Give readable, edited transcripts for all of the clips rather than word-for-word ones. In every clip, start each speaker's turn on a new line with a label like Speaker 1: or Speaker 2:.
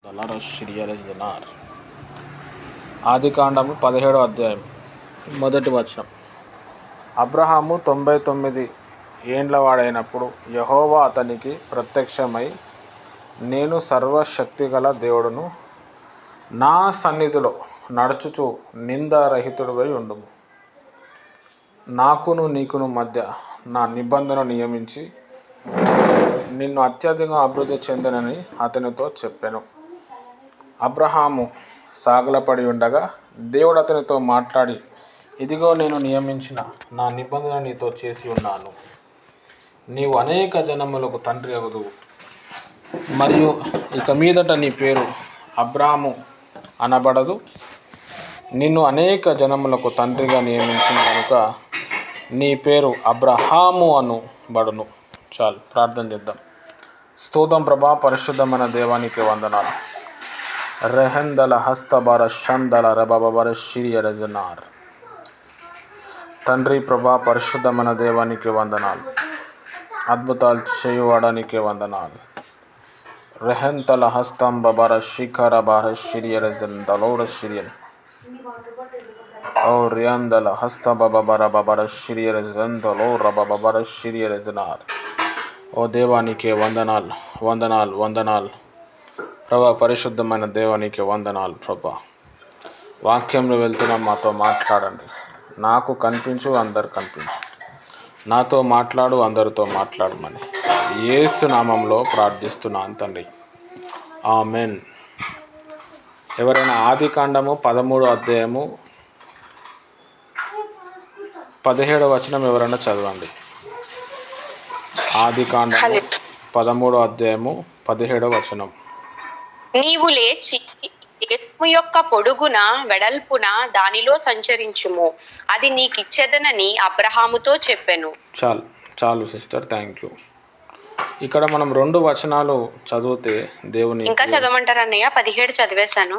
Speaker 1: దళరశ్రియరజనార్ ఆదికాండము 17వ అధ్యాయం మొదటి వచనం. అబ్రహాము 99 ఏండ్ల వాడైనప్పుడు యెహోవా అతనికి ప్రత్యక్షమై, నేను సర్వశక్తిగల దేవుడను, నా సన్నిధిలో నడుచుచు నిందారహితుడివై ఉండుము. నాకును నీకును మధ్య నా నిబంధన నియమించి నిన్ను అత్యధికంగా అభివృద్ధి చెందునని అతనితో చెప్పెను. అబ్రహాము సాగిలపడి ఉండగా దేవుడు అతనితో మాట్లాడి, ఇదిగో నేను నియమించిన నా నిబంధన నీతో చేసి ఉన్నాను. నీవు అనేక జనములకు తండ్రి అగుదువు, మరియు ఇక మీదట నీ పేరు అబ్రాము అనబడదు. నిన్ను అనేక జనములకు తండ్రిగా నియమించిన కనుక నీ పేరు అబ్రహాము అనబడును. చాలు, ప్రార్థన చేద్దాం. స్తోత్రం ప్రభా, పరిశుద్ధమైన దేవానికి వందనాలు. రెహందల హస్తబర షందల రబబర షిరియరజనార్. తండ్రి ప్రభా, పరిశుద్ధమైన దేవానికి వందనాలు. అద్భుతాలు చేయువాడానికి వందనాలు. రెహంతల హస్తం బబర శిఖర బార షిరియరజందలోర షిరియన్ ఓ రియందల హస్త బబర బబర షిరియరజందలో రబబర షిరియరజనార్. ఓ దేవానికి వందనాలు, వందనాలు, వందనాలు ప్రభా. పరిశుద్ధమైన దేవానికి వందనాలు ప్రభా. వాక్యంలో వెళ్తున్నాం, మాతో మాట్లాడండి. నాకు కనిపించు, అందరు కనిపించు. నాతో మాట్లాడు, అందరితో మాట్లాడమని యేసు నామంలో ప్రార్థిస్తున్నాను తండ్రి, ఆమెన్. ఎవరైనా ఆదికాండము 13వ అధ్యాయము 17వ వచనం ఎవరైనా చదవండి. ఆదికాండము 13వ అధ్యాయము 17వ వచనం.
Speaker 2: నీవు లేచి దేశము యొక్క పొడుగున వెడల్పున దానిలో సంచరించుము, అది నీకిచ్చెదనని అబ్రహాముతో చెప్పెను.
Speaker 1: చాలు సిస్టర్, థ్యాంక్ యూ. ఇక్కడ మనం 2 వచనాలు చదివితే దేవుని
Speaker 2: ఇంకా చదవమంటారన్నయ్య? 17 చదివేశాను.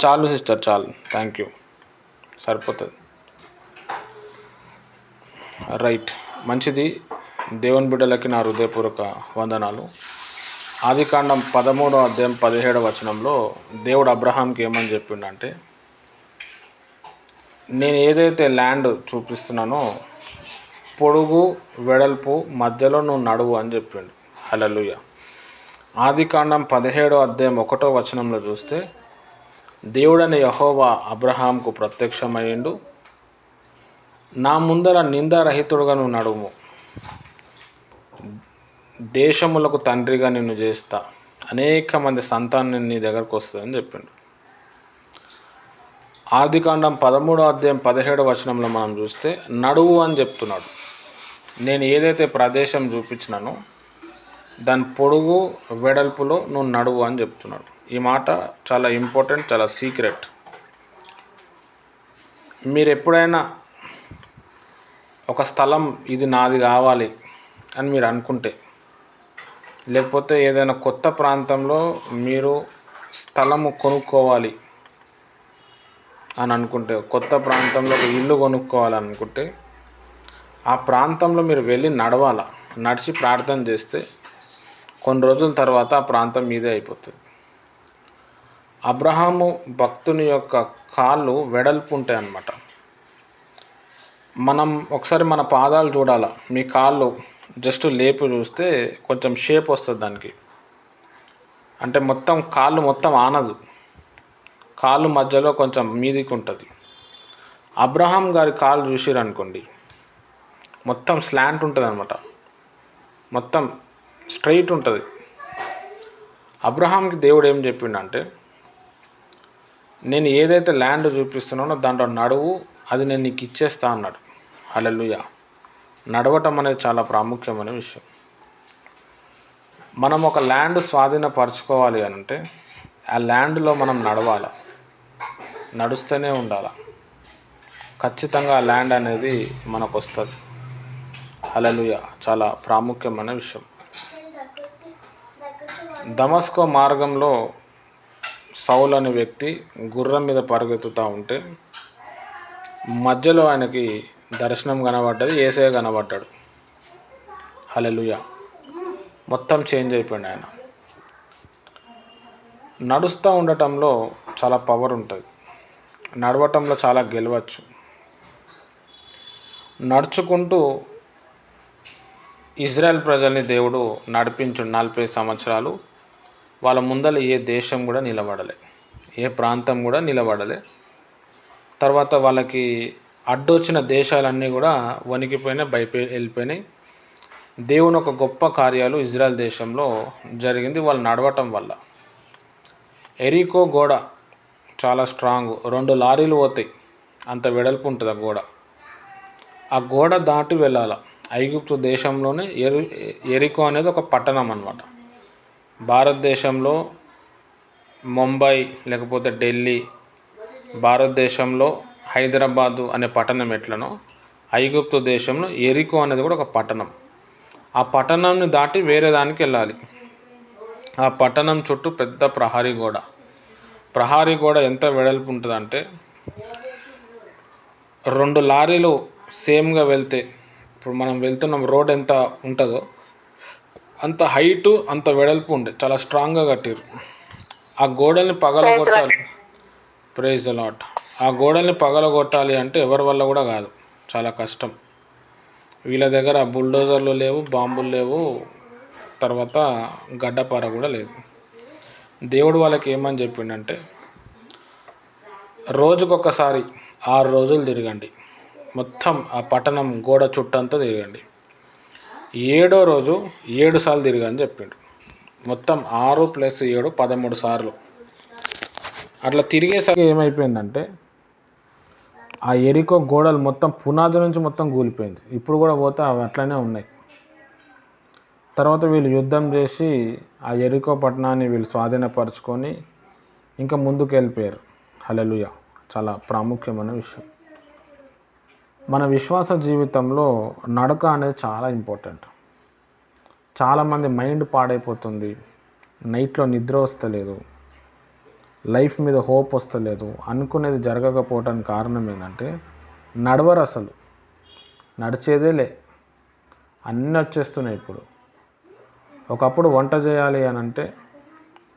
Speaker 1: చాలు సిస్టర్, చాలు, థ్యాంక్ యూ, సరిపోతుంది. రైట్, మంచిది. దేవుని బిడ్డలకి నా హృదయపూర్వక వందనాలు. ఆదికాండం 13వ అధ్యాయం 17వ వచనంలో దేవుడు అబ్రహాంకి ఏమని చెప్పిండంటే, నేను ఏదైతే ల్యాండ్ చూపిస్తున్నానో పొడుగు వెడల్పు మధ్యలో నువ్వు నడువు అని చెప్పిండు. హల్లెలూయా. ఆదికాండం 17వ అధ్యాయం 1వ వచనంలో చూస్తే, దేవుడైన యెహోవా అబ్రహాంకు ప్రత్యక్షమయ్యిండు. నా ముందర నిందారహితుడుగా నువ్వు నడుము, దేశములకు తండ్రిగా నిన్ను చేస్తా, అనేక మంది సంతానం నీ దగ్గరకు వస్తుందని చెప్పిండు. ఆదికాండం 13వ అధ్యాయం 17వ వచనంలో మనం చూస్తే నడువు అని చెప్తున్నాడు. నేను ఏదైతే ప్రదేశం చూపించినానో దాని పొడుగు వెడల్పులో నువ్వు నడువు అని చెప్తున్నాడు. ఈ మాట చాలా ఇంపార్టెంట్, చాలా సీక్రెట్. మీరు ఎప్పుడైనా ఒక స్థలం ఇది నాది కావాలి అని మీరు అనుకుంటే, లేకపోతే ఏదైనా కొత్త ప్రాంతంలో మీరు స్థలము కొనుక్కోవాలి అని అనుకుంటే, కొత్త ప్రాంతంలో ఒక ఇల్లు కొనుక్కోవాలనుకుంటే, ఆ ప్రాంతంలో మీరు వెళ్ళి నడిచి ప్రార్థన చేస్తే కొన్ని రోజుల తర్వాత ఆ ప్రాంతం మీదే అయిపోతుంది. అబ్రహాము భక్తుని యొక్క కాళ్ళు వెడల్పు ఉంటాయి అన్నమాట. మనం ఒకసారి మన పాదాలు చూడాలి. మీ కాళ్ళు జస్ట్ లేపు చూస్తే కొంచెం షేప్ వస్తుంది దానికి. అంటే కాళ్ళు మొత్తం ఆనదు, కాళ్ళు మధ్యలో కొంచెం మీదికి ఉంటుంది. అబ్రహాం గారి కాళ్ళు చూసిరనుకోండి, మొత్తం స్లాంట్ ఉంటుంది అనమాట, మొత్తం స్ట్రైట్ ఉంటుంది. అబ్రహాంకి దేవుడు ఏం చెప్పిండంటే, నేను ఏదైతే ల్యాండ్ చూపిస్తున్నానో దాంట్లో నడువు, అది నేను నీకు ఇచ్చేస్తా అన్నాడు. హల్లెలూయా. నడవటం అనేది చాలా ప్రాముఖ్యమైన విషయం. మనం ఒక ల్యాండ్ స్వాధీనపరచుకోవాలి అని అంటే ఆ ల్యాండ్లో మనం నడుస్తూనే ఉండాలి. ఖచ్చితంగా ఆ ల్యాండ్ అనేది మనకు వస్తుంది. హల్లెలూయా. చాలా ప్రాముఖ్యమైన విషయం. దమస్కో మార్గంలో సౌలు అనే వ్యక్తి గుర్రం మీద పరిగెత్తుతూ ఉంటే మధ్యలో ఆయనకి దర్శనం కనబడ్డది, యేసయ్య కనబడ్డాడు. హల్లెలూయా. మొత్తం చేంజ్ అయిపోయింది ఆయన. నడుస్తూ ఉండటంలో చాలా పవర్ ఉంటుంది, నడవటంలో చాలా గెలవచ్చు. నడుచుకుంటూ ఇజ్రాయెల్ ప్రజల్ని దేవుడు నడిపించు 40 సంవత్సరాలు. వాళ్ళ ముందర ఏ దేశం కూడా నిలబడలే, ఏ ప్రాంతం కూడా నిలబడలే. తర్వాత వాళ్ళకి అడ్డొచ్చిన దేశాలన్నీ కూడా వణికిపోయినాయి, వెళ్ళిపోయినాయి. దేవుని ఒక గొప్ప కార్యాలు ఇజ్రాయెల్ దేశంలో జరిగింది వాళ్ళు నడవటం వల్ల. ఎరికో గోడ చాలా స్ట్రాంగ్, 2 లారీలు పోతాయి, అంత వెడల్పు ఉంటుంది ఆ గోడ. ఆ గోడ దాటి వెళ్ళాల. ఐగుప్తు దేశంలోనే ఎరికో అనేది ఒక పట్టణం అన్నమాట. భారతదేశంలో ముంబై లేకపోతే ఢిల్లీ, భారతదేశంలో హైదరాబాదు అనే పట్టణం ఎట్లనో ఐగుప్తు దేశంలో ఎరికో అనేది కూడా ఒక పట్టణం. ఆ పట్టణాన్ని దాటి వేరే దానికి వెళ్ళాలి. ఆ పట్టణం చుట్టూ పెద్ద ప్రహరీ గోడ. ప్రహరీ గోడ ఎంత వెడల్పు ఉంటుందంటే 2 లారీలు సేమ్గా వెళ్తే, ఇప్పుడు మనం వెళ్తున్నాం రోడ్ ఎంత ఉంటుందో అంత హైటు అంత వెడల్పు ఉండే, చాలా స్ట్రాంగ్గా కట్టారు. ఆ గోడల్ని పగలగొట్టాలి. Praise the Lord. ఆ గోడల్ని పగలగొట్టాలి అంటే ఎవరి వల్ల కూడా కాదు, చాలా కష్టం. వీళ్ళ దగ్గర బుల్డోజర్లు లేవు, బాంబులు లేవు, తర్వాత గడ్డపార కూడా లేదు. దేవుడు వాళ్ళకి ఏమని చెప్పిండంటే రోజుకొకసారి 6 రోజులు తిరగండి, మొత్తం ఆ పట్టణం గోడ చుట్టంతా తిరగండి. 7వ రోజు 7 సార్లు తిరగని చెప్పిండు. మొత్తం 6 + 7 13 సార్లు. అట్లా తిరిగేసరికి ఏమైపోయిందంటే ఆ ఎరికో గోడలు మొత్తం పునాది నుంచి మొత్తం కూలిపోయింది. ఇప్పుడు కూడా పోతే అవి అట్లనే ఉన్నాయి. తర్వాత వీళ్ళు యుద్ధం చేసి ఆ ఎరికో పట్టణాన్ని వీళ్ళు స్వాధీనపరచుకొని ఇంకా ముందుకు వెళ్ళిపోయారు. హల్లెలూయా. చాలా ప్రాముఖ్యమైన విషయం. మన విశ్వాస జీవితంలో నడక అనేది చాలా ఇంపార్టెంట్. చాలామంది మైండ్ పాడైపోతుంది, నైట్లో నిద్ర వస్తలేదు, లైఫ్ మీద హోప్ వస్తలేదు, అనుకునేది జరగకపోవడానికి కారణం ఏంటంటే నడవరు అసలు, నడిచేదే లే, అన్నీ వచ్చేస్తున్నాయి. ఇప్పుడు ఒకప్పుడు వంట చేయాలి అని అంటే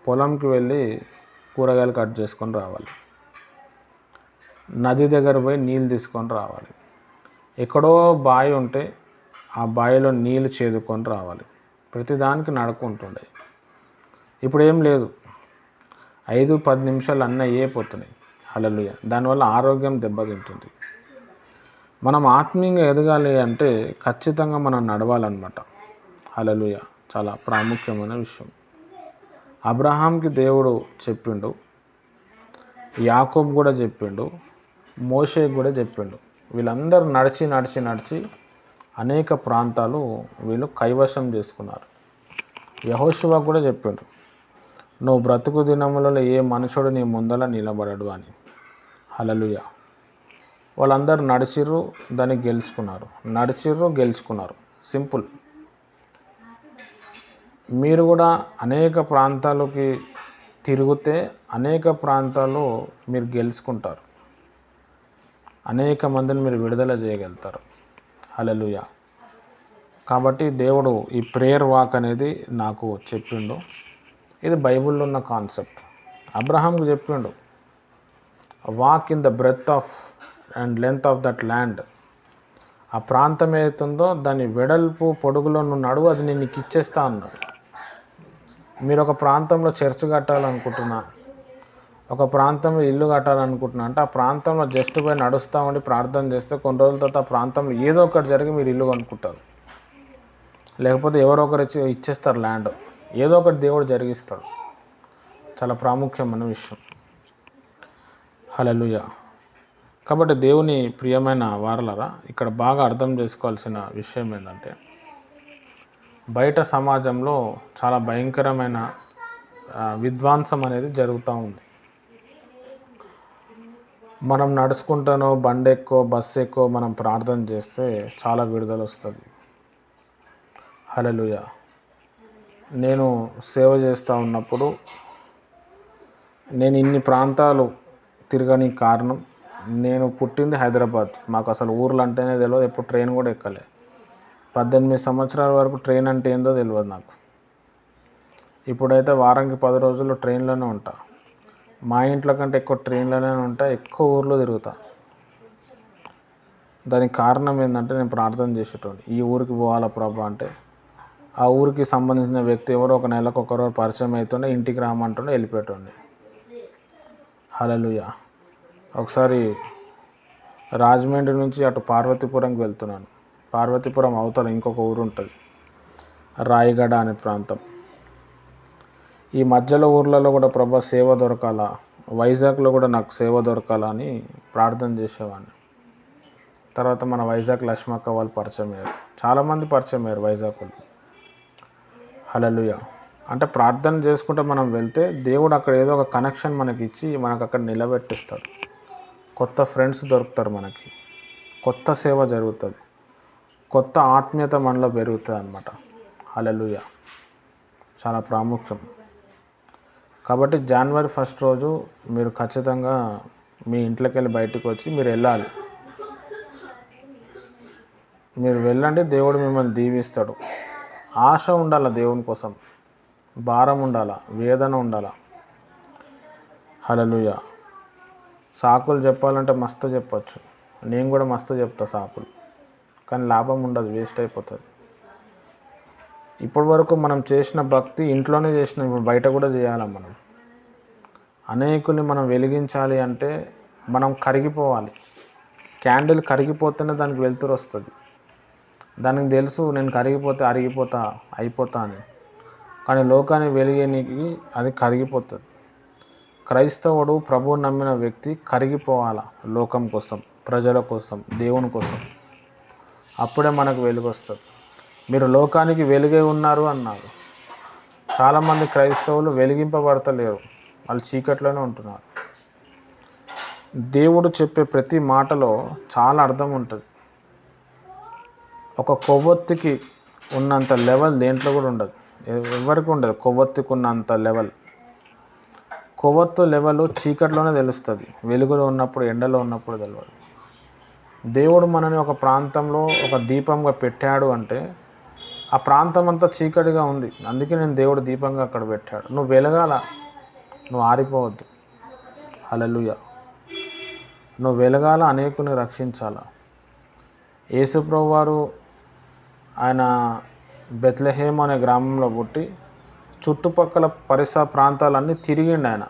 Speaker 1: పొలంకి వెళ్ళి కూరగాయలు కట్ చేసుకొని రావాలి, నది దగ్గర పోయి నీళ్ళు తీసుకొని రావాలి, ఎక్కడో బావి ఉంటే ఆ బావిలో నీళ్ళు చేదుకొని రావాలి. ప్రతిదానికి నడుకుంటుండే. ఇప్పుడు ఏం లేదు, 5-10 నిమిషాలు అన్నీ అయిపోతున్నాయి. హల్లెలూయా. దానివల్ల ఆరోగ్యం దెబ్బతింటుంది. మనం ఆత్మీయంగా ఎదగాలి అంటే ఖచ్చితంగా మనం నడవాలన్నమాట. హల్లెలూయా. చాలా ప్రాముఖ్యమైన విషయం. అబ్రహాంకి దేవుడు చెప్పిండు, యాకోబు కూడా చెప్పిండు, మోషేకి కూడా చెప్పిండు. వీళ్ళందరూ నడిచి నడిచి నడిచి అనేక ప్రాంతాలు వీళ్ళు కైవశం చేసుకున్నారు. యెహోషువ కూడా చెప్పిండు, నువ్వు బ్రతుకు దినములలో ఏ మనుషుడు నీ ముందర నిలబడడు అని. హల్లెలూయా. వాళ్ళందరూ నడిచిర్రు, దాన్ని గెలుచుకున్నారు, నడిచిర్రు, గెలుచుకున్నారు. సింపుల్. మీరు కూడా అనేక ప్రాంతాలకి తిరిగితే అనేక ప్రాంతాలు మీరు గెలుచుకుంటారు, అనేక మందిని మీరు విడుదల చేయగలుగుతారు. హల్లెలూయా. కాబట్టి దేవుడు ఈ ప్రేయర్ వాక్ అనేది నాకు చెప్పిండు. ఇది బైబిల్లో ఉన్న కాన్సెప్ట్. అబ్రహాంకి చెప్పిండు, walk in the breadth of and length of that land. ఆ ప్రాంతం ఏదైతుందో దాని వెడల్పు పొడుగులో నువ్వు నడువు, అది నేను నీకు ఇచ్చేస్తా అన్నాడు. మీరు ఒక ప్రాంతంలో చర్చ్ కట్టాలనుకుంటున్నా, ఒక ప్రాంతంలో ఇల్లు కట్టాలనుకుంటున్నా అంటే ఆ ప్రాంతంలో జస్ట్ పోయి నడుస్తూ ఉండి ప్రార్థన చేస్తే కొన్ని రోజుల తర్వాత ఆ ప్రాంతంలో ఏదో ఒకటి జరిగి మీరు ఇల్లు కొనుక్కుంటారు, లేకపోతే ఎవరో ఒకరు ఇచ్చేస్తారు ల్యాండ్, ఏదో ఒకటి దేవుడు జరిగిస్తాడు. చాలా ప్రాముఖ్యమైన విషయం. హల్లెలూయా. కాబట్టి దేవుని ప్రియమైన వారలారా, ఇక్కడ బాగా అర్థం చేసుకోవాల్సిన విషయం ఏంటంటే బయట సమాజంలో చాలా భయంకరమైన విధ్వంసం అనేది జరుగుతూ ఉంది. మనం నడుచుకుంటానో బండి ఎక్కువ బస్సు ఎక్కువ మనం ప్రార్థన చేస్తే చాలా విడుదల వస్తుంది. హల్లెలూయా. నేను సేవ చేస్తూ ఉన్నప్పుడు నేను ఇన్ని ప్రాంతాలు తిరగడానికి కారణం, నేను పుట్టింది హైదరాబాద్, మాకు అసలు ఊర్లు అంటేనే తెలియదు, ఎప్పుడు ట్రైన్ కూడా ఎక్కలే. 18 సంవత్సరాల వరకు ట్రైన్ అంటే ఏందో తెలియదు నాకు. ఇప్పుడైతే వారానికి 10 రోజులు ట్రైన్లోనే ఉంటా. మా ఇంట్లో కంటే ఎక్కువ ట్రైన్లోనే ఉంటా, ఎక్కువ ఊర్లు తిరుగుతా. దానికి కారణం ఏంటంటే నేను ప్రార్థన చేసేటోడిని. ఈ ఊరికి పోవాలా ప్రభా అంటే ఆ ఊరికి సంబంధించిన వ్యక్తి ఎవరో ఒక నెలకు ఒకరోజు పరిచయం అవుతుండే, ఇంటికి రామంటుండే, వెళ్ళిపోయేటోడిని. హల్లెలూయా. ఒకసారి రాజమండ్రి నుంచి అటు పార్వతీపురంకి వెళ్తున్నాను. పార్వతీపురం అవతల ఇంకొక ఊరు ఉంటుంది, రాయగడ అనే ప్రాంతం. ఈ మధ్యలో ఊర్లలో కూడా ప్రభా సేవ దొరకాలా, వైజాగ్లో కూడా నాకు సేవ దొరకాలా అని ప్రార్థన చేసేవాడిని. తర్వాత మన వైజాగ్ లక్ష్మక్క వాళ్ళు పరిచయం అయ్యారు. చాలామంది పరిచయం అయ్యారు వైజాగ్లో. హల్లెలూయా. అంటే ప్రార్థన చేసుకుంటే మనం వెళ్తే దేవుడు అక్కడ ఏదో ఒక కనెక్షన్ మనకి ఇచ్చి మనకు అక్కడ నిలబెట్టిస్తాడు. కొత్త ఫ్రెండ్స్ దొరుకుతారు మనకి, కొత్త సేవ జరుగుతుంది, కొత్త ఆత్మీయత మనలో పెరుగుతుంది అన్నమాట. హల్లెలూయా. చాలా ప్రాముఖ్యం. కాబట్టి జనవరి 1 రోజు మీరు ఖచ్చితంగా మీ ఇంట్లోకి వెళ్ళి బయటకు వచ్చి మీరు వెళ్ళాలి. మీరు వెళ్ళండి, దేవుడు మిమ్మల్ని దీవిస్తాడు. ఆశ ఉండాలి దేవుని కోసం, భారం ఉండాలా, వేదన ఉండాలా. హల్లెలూయా. సాకులు చెప్పాలంటే మస్తు చెప్పచ్చు. నేను కూడా మస్తు చెప్తా సాకులు, కానీ లాభం ఉండదు, వేస్ట్ అయిపోతుంది. ఇప్పటి వరకు మనం చేసిన భక్తి ఇంట్లోనే చేసిన, ఇప్పుడు బయట కూడా చేయాలి. మనం అనేకుల్ని మనం వెలిగించాలి అంటే మనం కరిగిపోవాలి. క్యాండిల్ కరిగిపోతేనే దానికి వెలుతురు వస్తుంది. దానికి తెలుసు నేను కరిగిపోతే అయిపోతా అని. కానీ లోకాన్ని వెలిగేనికి అది కరిగిపోతుంది. క్రైస్తవుడు ప్రభువుని నమ్మిన వ్యక్తి కరిగిపోవాలా, లోకం కోసం, ప్రజల కోసం, దేవుని కోసం. అప్పుడే మనకు వెలుగు వస్తుంది. మీరు లోకానికి వెలుగే ఉన్నారు అన్నారు. చాలామంది క్రైస్తవులు వెలిగింపబడతలేరు, వాళ్ళు చీకట్లోనే ఉంటున్నారు. దేవుడు చెప్పే ప్రతి మాటలో చాలా అర్థం ఉంటుంది. ఒక కొవ్వొత్తికి ఉన్నంత లెవెల్ దేంట్లో కూడా ఉండదు, ఎవరికి ఉండదు. కొవ్వొత్తికి ఉన్నంత లెవెల్, కొవ్వొత్తు లెవెల్ చీకట్లోనే తెలుస్తుంది, వెలుగులో ఉన్నప్పుడు, ఎండలో ఉన్నప్పుడు తెలియదు. దేవుడు మనని ఒక ప్రాంతంలో ఒక దీపంగా పెట్టాడు అంటే ఆ ప్రాంతం అంతా చీకటిగా ఉంది, అందుకే నేను దేవుడు దీపంగా అక్కడ పెట్టాడు. నువ్వు వెలగాల, నువ్వు ఆరిపోవద్దు. హల్లెలూయా. నువ్వు వెలగాల, అనేకుని రక్షించాలా. యేసుప్రభు వారు ఆయన బెత్లెహేమ్ అనే గ్రామంలో పుట్టి చుట్టుపక్కల పరిసర ప్రాంతాలన్నీ తిరిగిండు ఆయన.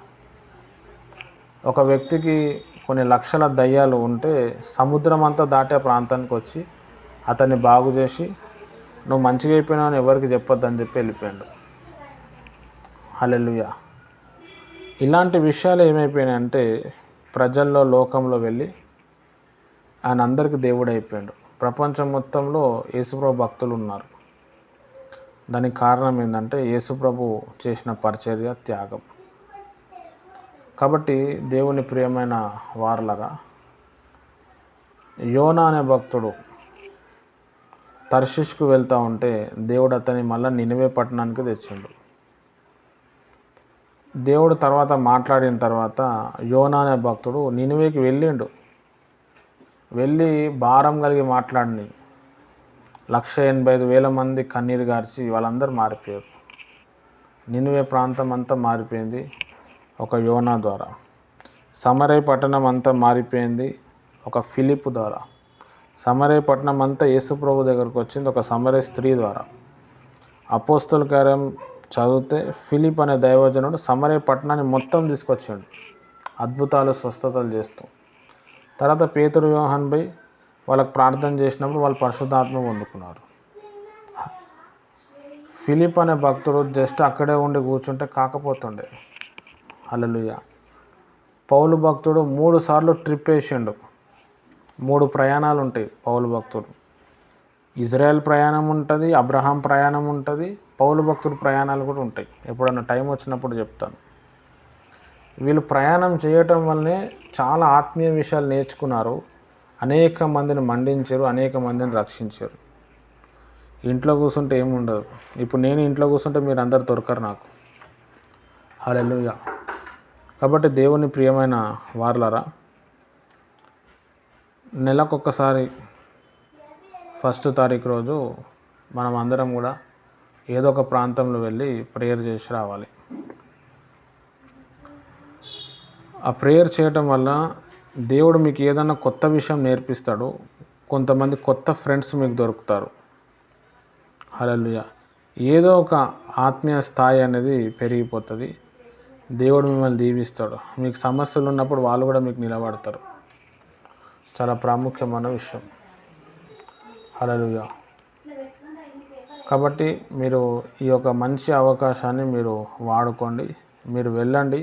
Speaker 1: ఒక వ్యక్తికి కొన్ని లక్షల దయ్యాలు ఉంటే సముద్రం అంతా దాటే ప్రాంతానికి వచ్చి అతన్ని బాగు చేసి నువ్వు మంచిగా అయిపోయినావు అని ఎవరికి చెప్పొద్దని చెప్పి వెళ్ళిపోయాడు. హల్లెలూయా. ఇలాంటి విషయాలు ఏమైపోయినాయంటే ప్రజల్లో, లోకంలో వెళ్ళి ఆయన అందరికీ దేవుడు అయిపోయాడు. ప్రపంచం మొత్తంలో యేసుప్రభు భక్తులు ఉన్నారు. దానికి కారణం ఏంటంటే యేసుప్రభు చేసిన పరిచర్య, త్యాగం. కాబట్టి దేవుని ప్రియమైన వారలారా, యోనా అనే భక్తుడు తర్షీష్కు వెళ్తూ ఉంటే దేవుడు అతన్ని మళ్ళీ నినివే పట్టణానికి తెచ్చిండు. దేవుడు తర్వాత మాట్లాడిన తర్వాత యోనా అనే భక్తుడు నినివేకి వెళ్ళి భారం కలిగి మాట్లాడి 185,000 మంది కన్నీరు గార్చి వాళ్ళందరూ మారిపోయారు. నినివే ప్రాంతం అంతా మారిపోయింది ఒక యోనా ద్వారా. సమరయ పట్టణం అంతా మారిపోయింది ఒక ఫిలిప్ ద్వారా. సమరయ పట్టణం అంతా యేసుప్రభు దగ్గరకు వచ్చింది ఒక సమరయ స్త్రీ ద్వారా. అపోస్తల కార్యం చదివితే ఫిలిప్ అనే దైవజనుడు సమరయ పట్టణాన్ని మొత్తం తీసుకొచ్చాడు, అద్భుతాలు, స్వస్థతలు చేస్తూ. తర్వాత పేతురు, యోహాన్ బై వాళ్ళకి ప్రార్థన చేసినప్పుడు వాళ్ళు పరిశుద్ధాత్మ పొందుకున్నారు. ఫిలిప్ అనే భక్తుడు జస్ట్ అక్కడే ఉండి కూర్చుంటే కాకపోతుండే. హల్లెలూయా. పౌలు భక్తుడు 3 సార్లు ట్రిప్ వేసిండు. 3 ప్రయాణాలు ఉంటాయి పౌలు భక్తుడు. ఇజ్రాయెల్ ప్రయాణం ఉంటుంది, అబ్రహాం ప్రయాణం ఉంటుంది, పౌలు భక్తుడు ప్రయాణాలు కూడా ఉంటాయి. ఎప్పుడన్నా టైం వచ్చినప్పుడు చెప్తాను. వీళ్ళు ప్రయాణం చేయటం వల్లనే చాలా ఆత్మీయ విషయాలు నేర్చుకున్నారు, అనేక మందిని మండించారు, అనేక మందిని రక్షించారు. ఇంట్లో కూర్చుంటే ఏముండదు. ఇప్పుడు నేను ఇంట్లో కూర్చుంటే మీరు అందరు దొరకరు నాకు. హల్లెలూయా. కాబట్టి దేవుని ప్రియమైన వారలారా, నెలకొకసారి 1వ తారీఖు రోజు మనం అందరం కూడా ఏదో ఒక ప్రాంతంలో వెళ్ళి ప్రేయర్ చేసి రావాలి. ఆ ప్రేయర్ చేయటం వల్ల దేవుడు మీకు ఏదైనా కొత్త విషయం నేర్పిస్తాడు. కొంతమంది కొత్త ఫ్రెండ్స్ మీకు దొరుకుతారు. హల్లెలూయా. ఏదో ఒక ఆత్మీయ స్థాయి అనేది పెరిగిపోతుంది. దేవుడు మిమ్మల్ని దీవిస్తాడు. మీకు సమస్యలు ఉన్నప్పుడు వాళ్ళు కూడా మీకు నిలబడతారు. చాలా ప్రాముఖ్యమైన విషయం. హల్లెలూయా. కాబట్టి మీరు ఈ యొక్క మంచి అవకాశాన్ని మీరు వాడుకోండి. మీరు వెళ్ళండి.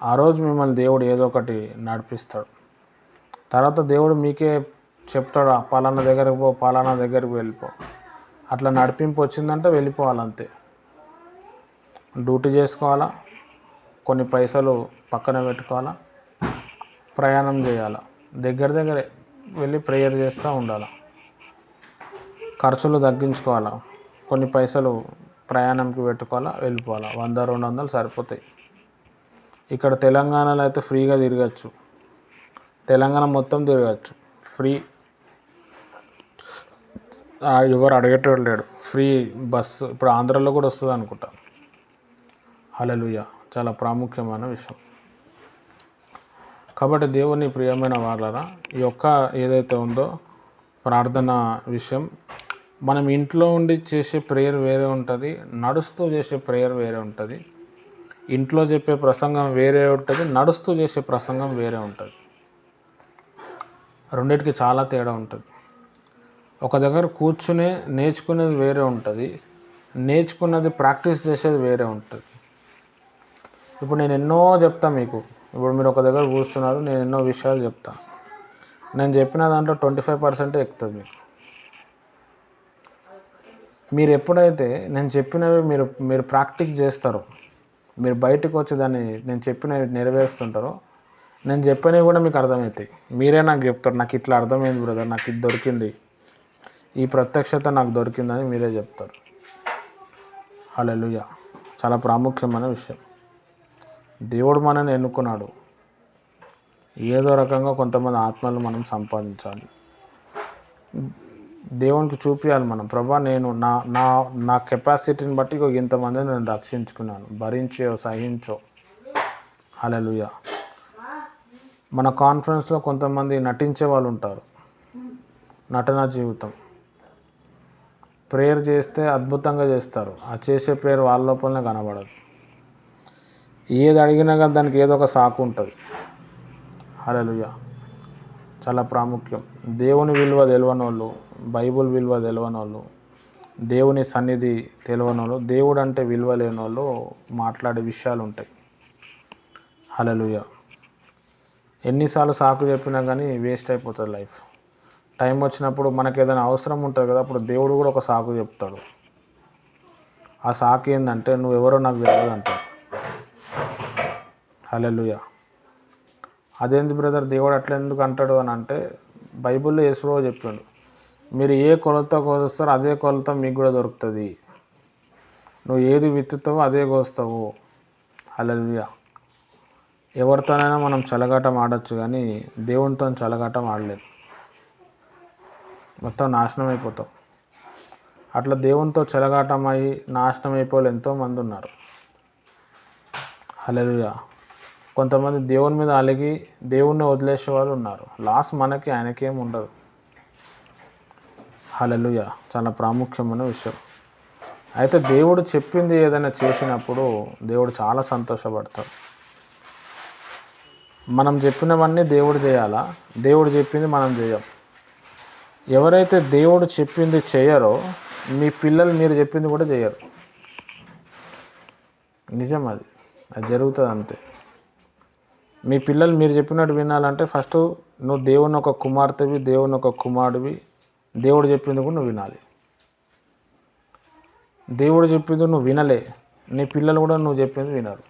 Speaker 1: ఆ రోజు మిమ్మల్ని దేవుడు ఏదో ఒకటి నడిపిస్తాడు. తర్వాత దేవుడు మీకే చెప్తాడు, పలానా దగ్గరికి పో, పలానా దగ్గరికి వెళ్ళిపో. అట్లా నడిపింపు వచ్చిందంటే వెళ్ళిపోవాలంతే. డ్యూటీ చేసుకోవాలా, కొన్ని పైసలు పక్కన పెట్టుకోవాలా, ప్రయాణం చేయాలా. దగ్గరే వెళ్ళి ప్రేయర్ చేస్తూ ఉండాలి. ఖర్చులు తగ్గించుకోవాలా, కొన్ని పైసలు ప్రయాణంకి పెట్టుకోవాలా, వెళ్ళిపోవాలా. 100-200 సరిపోతాయి. ఇక్కడ తెలంగాణలో అయితే ఫ్రీగా తిరగచ్చు. తెలంగాణ మొత్తం తిరగచ్చు, ఫ్రీ. ఎవరు అడిగేటోడు లేడు. ఫ్రీ బస్సు ఇప్పుడు ఆంధ్రాలో కూడా వస్తుంది అనుకుంటా. హల్లెలూయా. చాలా ప్రాముఖ్యమైన విషయం. కాబట్టి దేవుని ప్రియమైన వాళ్ళరా, ఈ యొక్క ఏదైతే ఉందో ప్రార్థన విషయం, మనం ఇంట్లో ఉండి చేసే ప్రేయర్ వేరే ఉంటుంది, నడుస్తూ చేసే ప్రేయర్ వేరే ఉంటుంది. ఇంట్లో చెప్పే ప్రసంగం వేరే ఉంటుంది, నడుస్తూ చేసే ప్రసంగం వేరే ఉంటుంది. రెండింటికి చాలా తేడా ఉంటుంది. ఒక దగ్గర కూర్చునే నేర్చుకునేది వేరే ఉంటుంది, నేర్చుకున్నది ప్రాక్టీస్ చేసేది వేరే ఉంటుంది. ఇప్పుడు నేను ఎన్నో చెప్తాను మీకు. ఇప్పుడు మీరు ఒక దగ్గర కూర్చున్నారు, నేను ఎన్నో విషయాలు చెప్తాను. నేను చెప్పిన దాంట్లో 25% ఎక్కుతుంది మీకు. మీరు ఎప్పుడైతే నేను చెప్పినవి మీరు ప్రాక్టీస్ చేస్తారో, మీరు బయటకు వచ్చి దాన్ని నేను చెప్పినవి నెరవేరుస్తుంటారో, నేను చెప్పినవి కూడా మీకు అర్థమవుతాయి. మీరే నాకు చెప్తారు, నాకు ఇట్లా అర్థమైంది బ్రదర్, నాకు ఇది దొరికింది, ఈ ప్రత్యక్షత నాకు దొరికిందని మీరే చెప్తారు. హల్లెలూయా. చాలా ప్రాముఖ్యమైన విషయం. దేవుడు మనల్ని ఎన్నుకున్నాడు. ఏదో రకంగా కొంతమంది ఆత్మలు మనం సంపాదించాలి. దేవునికి చూపించాలి మనం, ప్రభా నేను నా కెపాసిటీని బట్టి ఇంతమందిని నేను రక్షించుకున్నాను, భరించో సహించో. హల్లెలూయా. మన కాన్ఫరెన్స్లో కొంతమంది నటించే వాళ్ళు ఉంటారు. నటనా జీవితం. ప్రేయర్ చేస్తే అద్భుతంగా చేస్తారు, ఆ చేసే ప్రేయర్ వాళ్ళ లోపలనే కనబడదు. ఏది అడిగినా కానీ దానికి ఏదో ఒక సాకు ఉంటుంది. హల్లెలూయా. చాలా ప్రాముఖ్యం. దేవుని విలువ తెలియని వాళ్ళు, బైబుల్ విలువ తెలియని వాళ్ళు, దేవుని సన్నిధి తెలియని వాళ్ళు, దేవుడు అంటే విలువ లేని వాళ్ళు మాట్లాడే విషయాలు ఉంటాయి. హల్లెలూయా. ఎన్నిసార్లు సాకు చెప్పినా కానీ వేస్ట్ అయిపోతుంది లైఫ్. టైం వచ్చినప్పుడు మనకు ఏదైనా అవసరం ఉంటుంది కదా, అప్పుడు దేవుడు కూడా ఒక సాకు చెప్తాడు. ఆ సాకు ఏంటంటే, నువ్వెవరో నాకు తెలియదు అంటాడు. హల్లెలూయా. అదేంటి బ్రదర్, దేవుడు అట్లా ఎందుకు అంటాడు అని అంటే, బైబిల్లో యేసుప్రభువు చెప్పిండు, మీరు ఏ కొలత కోస్తారో అదే కొలత మీకు కూడా దొరుకుతుంది. నువ్వు ఏది విత్తుతావో అదే కోస్తావు. హల్లెలూయా. ఎవరితోనైనా మనం చెలగాటం ఆడచ్చు, కానీ దేవునితో చెలగాటం ఆడలేదు, మొత్తం నాశనం అయిపోతాం. అట్లా దేవునితో చెలగాటం అయ్యి నాశనం అయిపోయి ఎంతోమంది ఉన్నారు. హల్లెలూయా. కొంతమంది దేవుని మీద అలిగి దేవుణ్ణి వదిలేసే వాళ్ళు ఉన్నారు. లాస్ మనకి, ఆయనకేం ఉండదు. హల్లెలూయా. చాలా ప్రాముఖ్యమైన విషయం. అయితే దేవుడు చెప్పింది ఏదైనా చేసినప్పుడు దేవుడు చాలా సంతోషపడతాడు. మనం చెప్పినవన్నీ దేవుడు చేయాలా, దేవుడు చెప్పింది మనం చేయం. ఎవరైతే దేవుడు చెప్పింది చేయరో, మీ పిల్లలు మీరు చెప్పింది కూడా చేయరు. నిజం, అది జరుగుతుంది అంతే. మీ పిల్లలు మీరు చెప్పినట్టు వినాలంటే ఫస్ట్ నువ్వు దేవుని ఒక కుమార్తెవి, దేవుని ఒక కుమారుడివి, దేవుడు చెప్పింది కూడా నువ్వు వినాలి. దేవుడు చెప్పింది నువ్వు వినలే, నీ పిల్లలు కూడా నువ్వు చెప్పింది వినరు.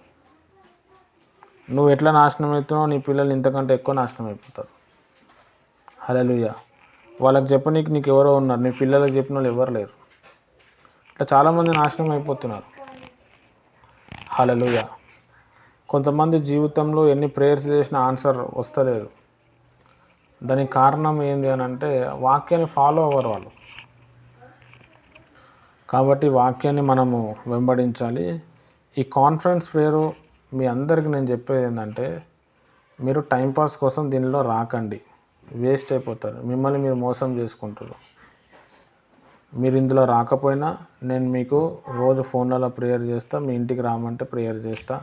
Speaker 1: నువ్వు ఎట్లా నాశనం అవుతున్నావు, నీ పిల్లలు ఇంతకంటే ఎక్కువ నాశనం అయిపోతారు. హల్లెలూయా. వాళ్ళకి చెప్పనీకి నీకు ఎవరో ఉన్నారు, నీ పిల్లలకు చెప్పిన వాళ్ళు ఎవరు లేరు. ఇట్లా చాలామంది నాశనం అయిపోతున్నారు. హల్లెలూయా. కొంతమంది జీవితంలో ఎన్ని ప్రేయర్స్ చేసినా ఆన్సర్ వస్తలేదు. దానికి కారణం ఏంది అని అంటే, వాక్యాన్ని ఫాలో అవ్వరు వాళ్ళు. కాబట్టి వాక్యాన్ని మనము వెంబడించాలి. ఈ కాన్ఫరెన్స్ ప్రేయరు మీ అందరికీ నేను చెప్పేది ఏంటంటే, మీరు టైంపాస్ కోసం దీనిలో రాకండి, వేస్ట్ అయిపోతారు, మిమ్మల్ని మీరు మోసం చేసుకుంటారు. మీరు ఇందులో రాకపోయినా నేను మీకు రోజు ఫోన్లలో ప్రేయర్ చేస్తా, మీ ఇంటికి రామంటే ప్రేయర్ చేస్తా,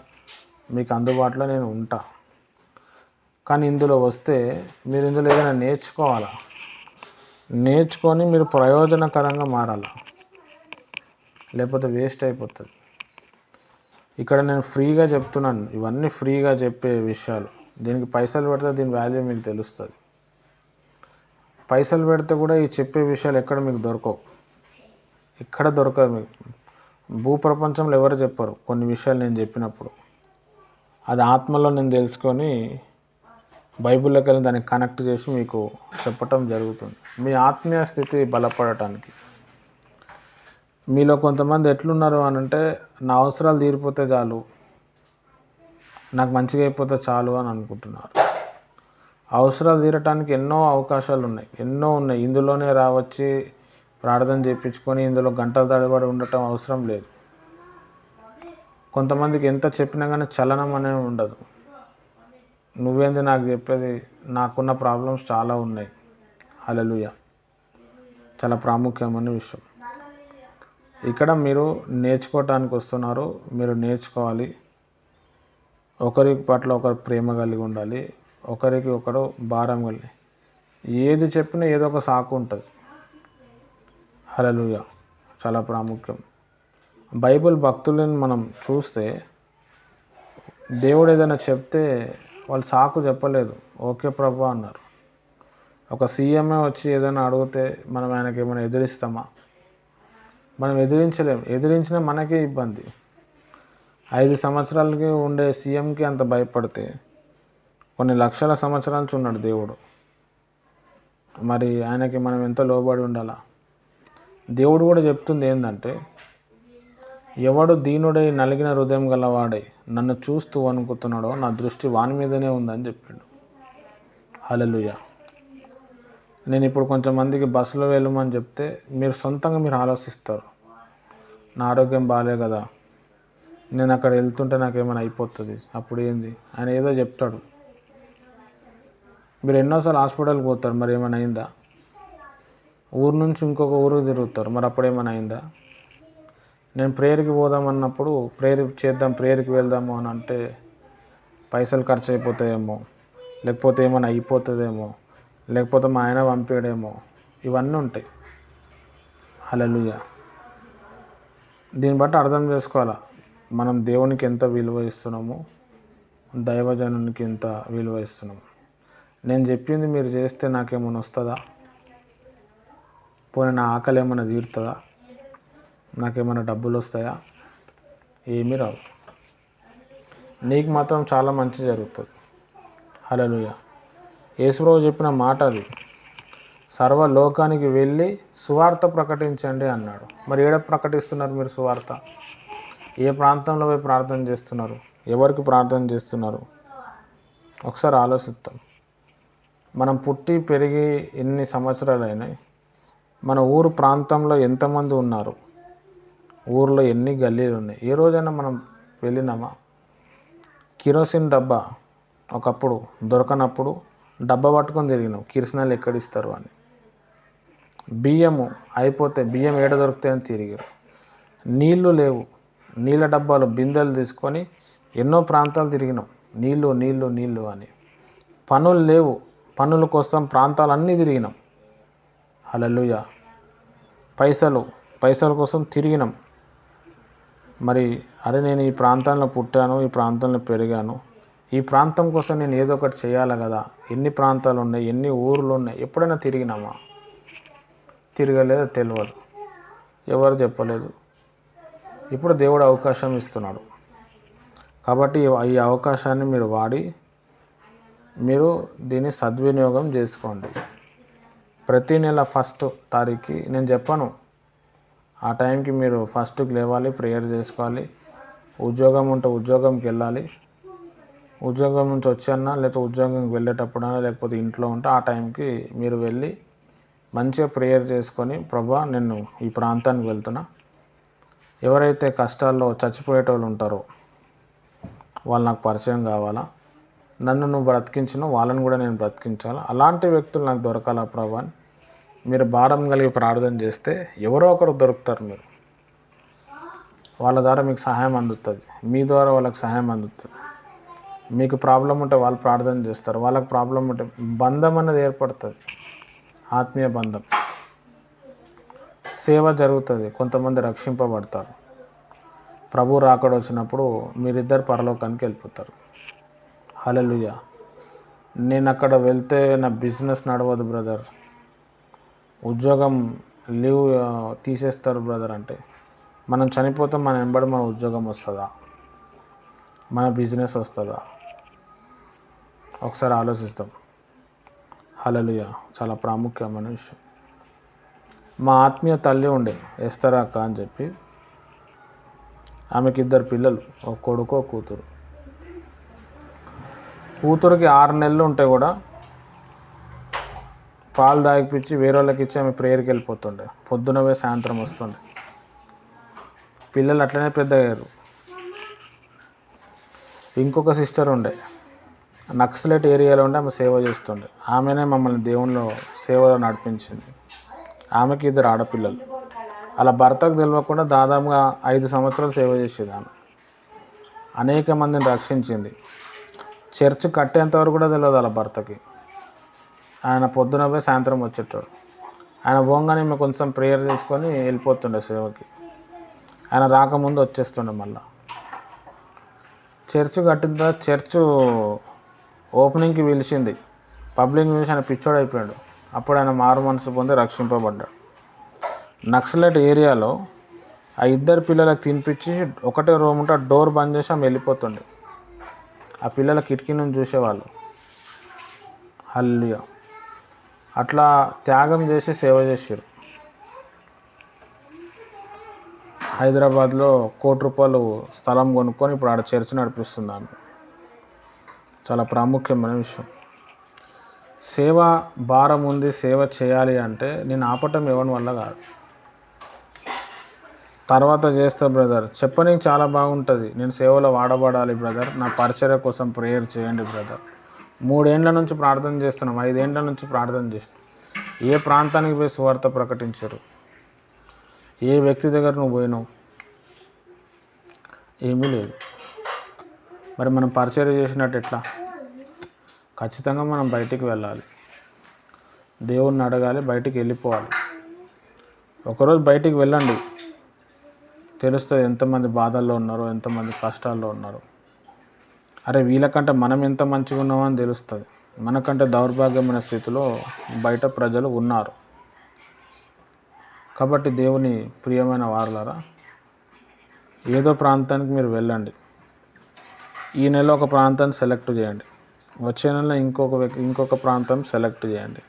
Speaker 1: మీకు అందుబాటులో నేను ఉంటా. కానీ ఇందులో వస్తే మీరు ఇందులో ఏదైనా నేర్చుకోవాలా, నేర్చుకొని మీరు ప్రయోజనకరంగా మారాలా, లేకపోతే వేస్ట్ అయిపోతుంది. ఇక్కడ నేను ఫ్రీగా చెప్తున్నాను, ఇవన్నీ ఫ్రీగా చెప్పే విషయాలు. దీనికి పైసలు పెడితే దీని వాల్యూ మీకు తెలుస్తుంది. పైసలు పెడితే కూడా ఈ చెప్పే విషయాలు ఎక్కడ మీకు దొరకవు, ఎక్కడ దొరకదు మీకు. భూప్రపంచంలో ఎవరు చెప్పరు కొన్ని విషయాలు నేను చెప్పినప్పుడు. అది ఆత్మలో నేను తెలుసుకొని బైబిల్లోకి వెళ్ళి దాన్ని కనెక్ట్ చేసి మీకు చెప్పటం జరుగుతుంది, మీ ఆత్మీయ స్థితి బలపడటానికి. మీలో కొంతమంది ఎట్లున్నారు అని అంటే, నా అవసరాలు తీరిపోతే చాలు, నాకు మంచిగా అయిపోతే చాలు అని అనుకుంటున్నారు. అవసరాలు తీరటానికి ఎన్నో అవకాశాలు ఉన్నాయి, ఎన్నో ఉన్నాయి. ఇందులోనే రావచ్చి ప్రార్థన చేయించుకొని ఇందులో గంటల తడబడి ఉండటం అవసరం లేదు. కొంతమందికి ఎంత చెప్పినా కానీ చలనం అనేది ఉండదు. నువ్వేంది నాకు చెప్పేది, నాకున్న ప్రాబ్లమ్స్ చాలా ఉన్నాయి. హల్లెలూయా, చాలా ప్రాముఖ్యమైన విషయం. ఇక్కడ మీరు నేర్చుకోవటానికి వస్తున్నారు, మీరు నేర్చుకోవాలి. ఒకరి పట్ల ఒకరు ప్రేమ కలిగి ఉండాలి, ఒకరికి ఒకరు భారం కలిగి. ఏది చెప్పినా ఏదో ఒక సాకు ఉంటుంది. హల్లెలూయా, చాలా ప్రాముఖ్యం. బైబిల్ భక్తులను మనం చూస్తే, దేవుడు ఏదైనా చెప్తే వాళ్ళు సాకు చెప్పలేదు, ఓకే ప్రభు అన్నారు. ఒక సీఎంఏ వచ్చి ఏదైనా అడిగితే మనం ఆయనకి ఏమైనా ఎదిరిస్తామా? మనం ఎదిరించలేము. ఎదిరించినా మనకే ఇబ్బంది. 5 సంవత్సరాలకి ఉండే సీఎంకి అంత భయపడితే కొన్ని లక్షల సంవత్సరాల నుంచి ఉన్నాడు దేవుడు. మరి ఆయనకి మనం ఎంత లోబడి ఉండాలా? దేవుడు కూడా చెప్తుంది ఏంటంటే, ఎవడు దీనుడై నలిగిన హృదయం గలవాడై నన్ను చూస్తూ అనుకుతున్నాడో నా దృష్టి వాని మీదనే ఉందని చెప్పాడు. హల్లెలూయా. నేను ఇప్పుడు కొంచెం మందికి బస్సులో వెళ్ళమని చెప్తే మీరు సొంతంగా మీరు ఆలోచిస్తారు, నా ఆరోగ్యం బాగాలే కదా, నేను అక్కడ వెళ్తుంటే నాకేమైనా అయిపోతుంది, అప్పుడు ఏంది, ఆయన ఏదో చెప్తాడు. మీరు ఎన్నోసార్లు హాస్పిటల్కి పోతారు, మరి ఏమైనా అయిందా? ఊరు నుంచి ఇంకొక ఊరు తిరుగుతారు, మరి అప్పుడు ఏమైనా అయిందా? నేను ప్రేయర్కి పోదామన్నప్పుడు ప్రేయర్ చేద్దాం, ప్రేయర్కి వెళ్దాము అని అంటే పైసలు ఖర్చు అయిపోతాయేమో, లేకపోతే ఏమైనా అయిపోతుందేమో, లేకపోతే మా ఆయన పంపాడేమో, ఇవన్నీ ఉంటాయి. హల్లెలూయా. దీన్ని బట్టి అర్థం చేసుకోవాలా, మనం దేవునికి ఎంత విలువ ఇస్తున్నామో, దైవజనునికి ఎంత విలువ ఇస్తున్నాము. నేను చెప్పింది మీరు చేస్తే నాకేమైనా వస్తుందా? పోనీ నా ఆకలి ఏమైనా తీరుతుందా? నాకేమైనా డబ్బులు వస్తాయా? ఏమీ రావు. నీకు మాత్రం చాలా మంచి జరుగుతుంది. హల్లెలూయా. యేసుప్రభువు చెప్పిన మాట అది, సర్వలోకానికి వెళ్ళి సువార్త ప్రకటించండి అన్నాడు. మరి ఏడ ప్రకటిస్తున్నారు మీరు సువార్త? ఏ ప్రాంతంలో పోయి ప్రార్థన చేస్తున్నారు? ఎవరికి ప్రార్థన చేస్తున్నారు? ఒకసారి ఆలోచిస్తాం. మనం పుట్టి పెరిగి ఎన్ని సంవత్సరాలు అయినాయి? మన ఊరు ప్రాంతంలో ఎంతమంది ఉన్నారు? ఊర్లో ఎన్ని గల్లీలు ఉన్నాయి? ఏ రోజైనా మనం వెళ్ళినామా? కిరోసిన్ డబ్బా ఒకప్పుడు దొరకనప్పుడు డబ్బా పట్టుకొని తిరిగినాం, కిరసనాలు ఎక్కడిస్తారు అని. బియ్యము అయిపోతే బియ్యం ఏడ దొరుకుతాయని తిరిగారు. నీళ్లు లేవు, నీళ్ళ డబ్బాలు బిందెలు తీసుకొని ఎన్నో ప్రాంతాలు తిరిగినాం, నీళ్ళు నీళ్ళు నీళ్ళు అని. పనులు లేవు, పనుల కోసం ప్రాంతాలన్నీ తిరిగినాం. హల్లెలూయా. పైసల కోసం తిరిగినాం. మరి అరే నేను ఈ ప్రాంతంలో పుట్టాను, ఈ ప్రాంతంలో పెరిగాను, ఈ ప్రాంతం కోసం నేను ఏదో ఒకటి చేయాలి కదా. ఎన్ని ప్రాంతాలు ఉన్నాయి, ఎన్ని ఊర్లు ఉన్నాయి, ఎప్పుడైనా తిరిగినామా? తిరగలేదు, తెలియదు, ఎవరు చెప్పలేదు. ఇప్పుడు దేవుడు అవకాశం ఇస్తున్నాడు. కాబట్టి ఈ అవకాశాన్ని మీరు వాడి మీరు దీన్ని సద్వినియోగం చేసుకోండి. ప్రతి నెల 1వ తారీఖుకి నేను చెప్పను, ఆ టైంకి మీరు 1కి లేవాలి, ప్రేయర్ చేసుకోవాలి. ఉద్యోగం ఉంటే ఉద్యోగంకి వెళ్ళాలి, ఉద్యోగం నుంచి వచ్చానా లేకపోతే ఉద్యోగంకి వెళ్ళేటప్పుడైనా లేకపోతే ఇంట్లో ఉంటే ఆ టైంకి మీరు వెళ్ళి మంచిగా ప్రేయర్ చేసుకొని, ప్రభా నేను ఈ ప్రాంతానికి వెళ్తున్నా, ఎవరైతే కష్టాల్లో చచ్చిపోయేటోళ్ళు ఉంటారో వాళ్ళు నాకు పరిచయం కావాలా, నన్ను నువ్వు బ్రతికించినా వాళ్ళని కూడా నేను బ్రతికించాలా, అలాంటి వ్యక్తులు నాకు దొరకాలా ప్రభు అని మీరు భారం కలిగి ప్రార్థన చేస్తే ఎవరో ఒకరు దొరుకుతారు. మీరు వాళ్ళ ద్వారా మీకు సహాయం అందుతుంది, మీ ద్వారా వాళ్ళకి సహాయం అందుతుంది. మీకు ప్రాబ్లం ఉంటే వాళ్ళు ప్రార్థన చేస్తారు, వాళ్ళకి ప్రాబ్లం ఉంటే బంధం అనేది ఏర్పడుతుంది, ఆత్మీయ బంధం, సేవ జరుగుతుంది, కొంతమంది రక్షింపబడతారు. ప్రభు రాకడ వచ్చినప్పుడు మీరిద్దరు పరలోకానికి వెళ్ళిపోతారు. హల్లెలూయా. నేను అక్కడ వెళ్తే నా బిజినెస్ నడవదు బ్రదర్, ఉద్యోగం లీవ్ తీసేస్తారు బ్రదర్ అంటే, మనం చనిపోతే మన వెంబడి మన ఉద్యోగం వస్తుందా, మన బిజినెస్ వస్తుందా? ఒకసారి ఆలోచిస్తాం. హల్లెలూయా. చాలా ప్రాముఖ్యమైన విషయం. మా ఆత్మీయ తల్లి ఉండే ఎస్తర్ అక్క అని చెప్పి, ఆమెకి 2 పిల్లలు, ఒక కొడుకు ఒక కూతురు. కూతురికి 6 నెలలు ఉంటే కూడా పాలు తాగిపించి వేరే వాళ్ళకి ఇచ్చి ఆమె ప్రేయర్కి వెళ్ళిపోతుండే, పొద్దున పోయి సాయంత్రం వస్తుండే. పిల్లలు అట్లనే పెద్ద అయ్యారు. ఇంకొక సిస్టర్ ఉండే, నక్సలైట్ ఏరియాలో ఉండే, ఆమె సేవ చేస్తుండే. ఆమెనే మమ్మల్ని దేవునిలో సేవలో నడిపించింది. ఆమెకి 2 ఆడపిల్లలు. అలా భర్తకు తెలియకుండా దాదాపుగా 5 సంవత్సరాలు సేవ చేసేది ఆమె. అనేక మందిని రక్షించింది. చర్చ్ కట్టేంత వరకు కూడా తెలియదు అలా భర్తకి. ఆయన పొద్దున పోయి సాయంత్రం వచ్చేటోడు. ఆయన పోగానే మేము కొంచెం ప్రేయర్ చేసుకొని వెళ్ళిపోతుండే సేవకి. ఆయన రాకముందు వచ్చేస్తుండే. మళ్ళీ చర్చ్ కట్టిన తర్వాత చర్చ్ ఓపెనింగ్కి పిలిచింది, పబ్లిక్ పిలిచి ఆయన పిచ్చోడు అయిపోయాడు. అప్పుడు ఆయన మారు మనసు పొంది రక్షింపబడ్డాడు. నక్సలైట్ ఏరియాలో ఆ 2 పిల్లలకు తినిపించి ఒకటే రూమ్ ఉంటే ఆ డోర్ బంద్ చేసి ఆమె వెళ్ళిపోతుండే. ఆ పిల్లల కిటికీ నుంచి చూసేవాళ్ళు. హల్లెలూయా. అట్లా త్యాగం చేసి సేవ చేసారు. హైదరాబాద్లో ₹1,00,00,000 స్థలం కొనుక్కొని ఇప్పుడు ఆడ చర్చ్ నడిపిస్తుంది ఆమె. చాలా ప్రాముఖ్యమైన విషయం. సేవ భారం ఉంది, సేవ చేయాలి అంటే నేను ఆపటం ఎవరి వల్ల కాదు. తర్వాత చేస్తా బ్రదర్, చెప్పనీకి చాలా బాగుంటుంది, నేను సేవలో వాడబడాలి బ్రదర్, నా పరిచర్య కోసం ప్రేయర్ చేయండి బ్రదర్. 3 ఏండ్ల నుంచి ప్రార్థన చేస్తున్నాం, 5 ఏండ్ల నుంచి ప్రార్థన చేస్తున్నాం. ఏ ప్రాంతానికి పోయి సువార్త ప్రకటించరు? ఏ వ్యక్తి దగ్గర నువ్వు పోయినావు? ఏమీ లేదు. మరి మనం పరిచర్య చేసినట్టు ఎట్లా? ఖచ్చితంగా మనం బయటికి వెళ్ళాలి, దేవుణ్ణి అడగాలి, బయటికి వెళ్ళిపోవాలి. ఒకరోజు బయటికి వెళ్ళండి, తెలుస్తుంది ఎంతమంది బాధల్లో ఉన్నారో, ఎంతమంది కష్టాల్లో ఉన్నారో. అరే వీళ్ళకంటే మనం ఎంత మంచిగా ఉన్నామో అని తెలుస్తుంది. మనకంటే దౌర్భాగ్యమైన స్థితిలో బయట ప్రజలు ఉన్నారు. కాబట్టి దేవుని ప్రియమైన వారలారా, ఏదో ప్రాంతానికి మీరు వెళ్ళండి. ఈ నెల ఒక ప్రాంతాన్ని సెలెక్ట్ చేయండి, వచ్చే నెల ఇంకొక ప్రాంతం సెలెక్ట్ చేయండి.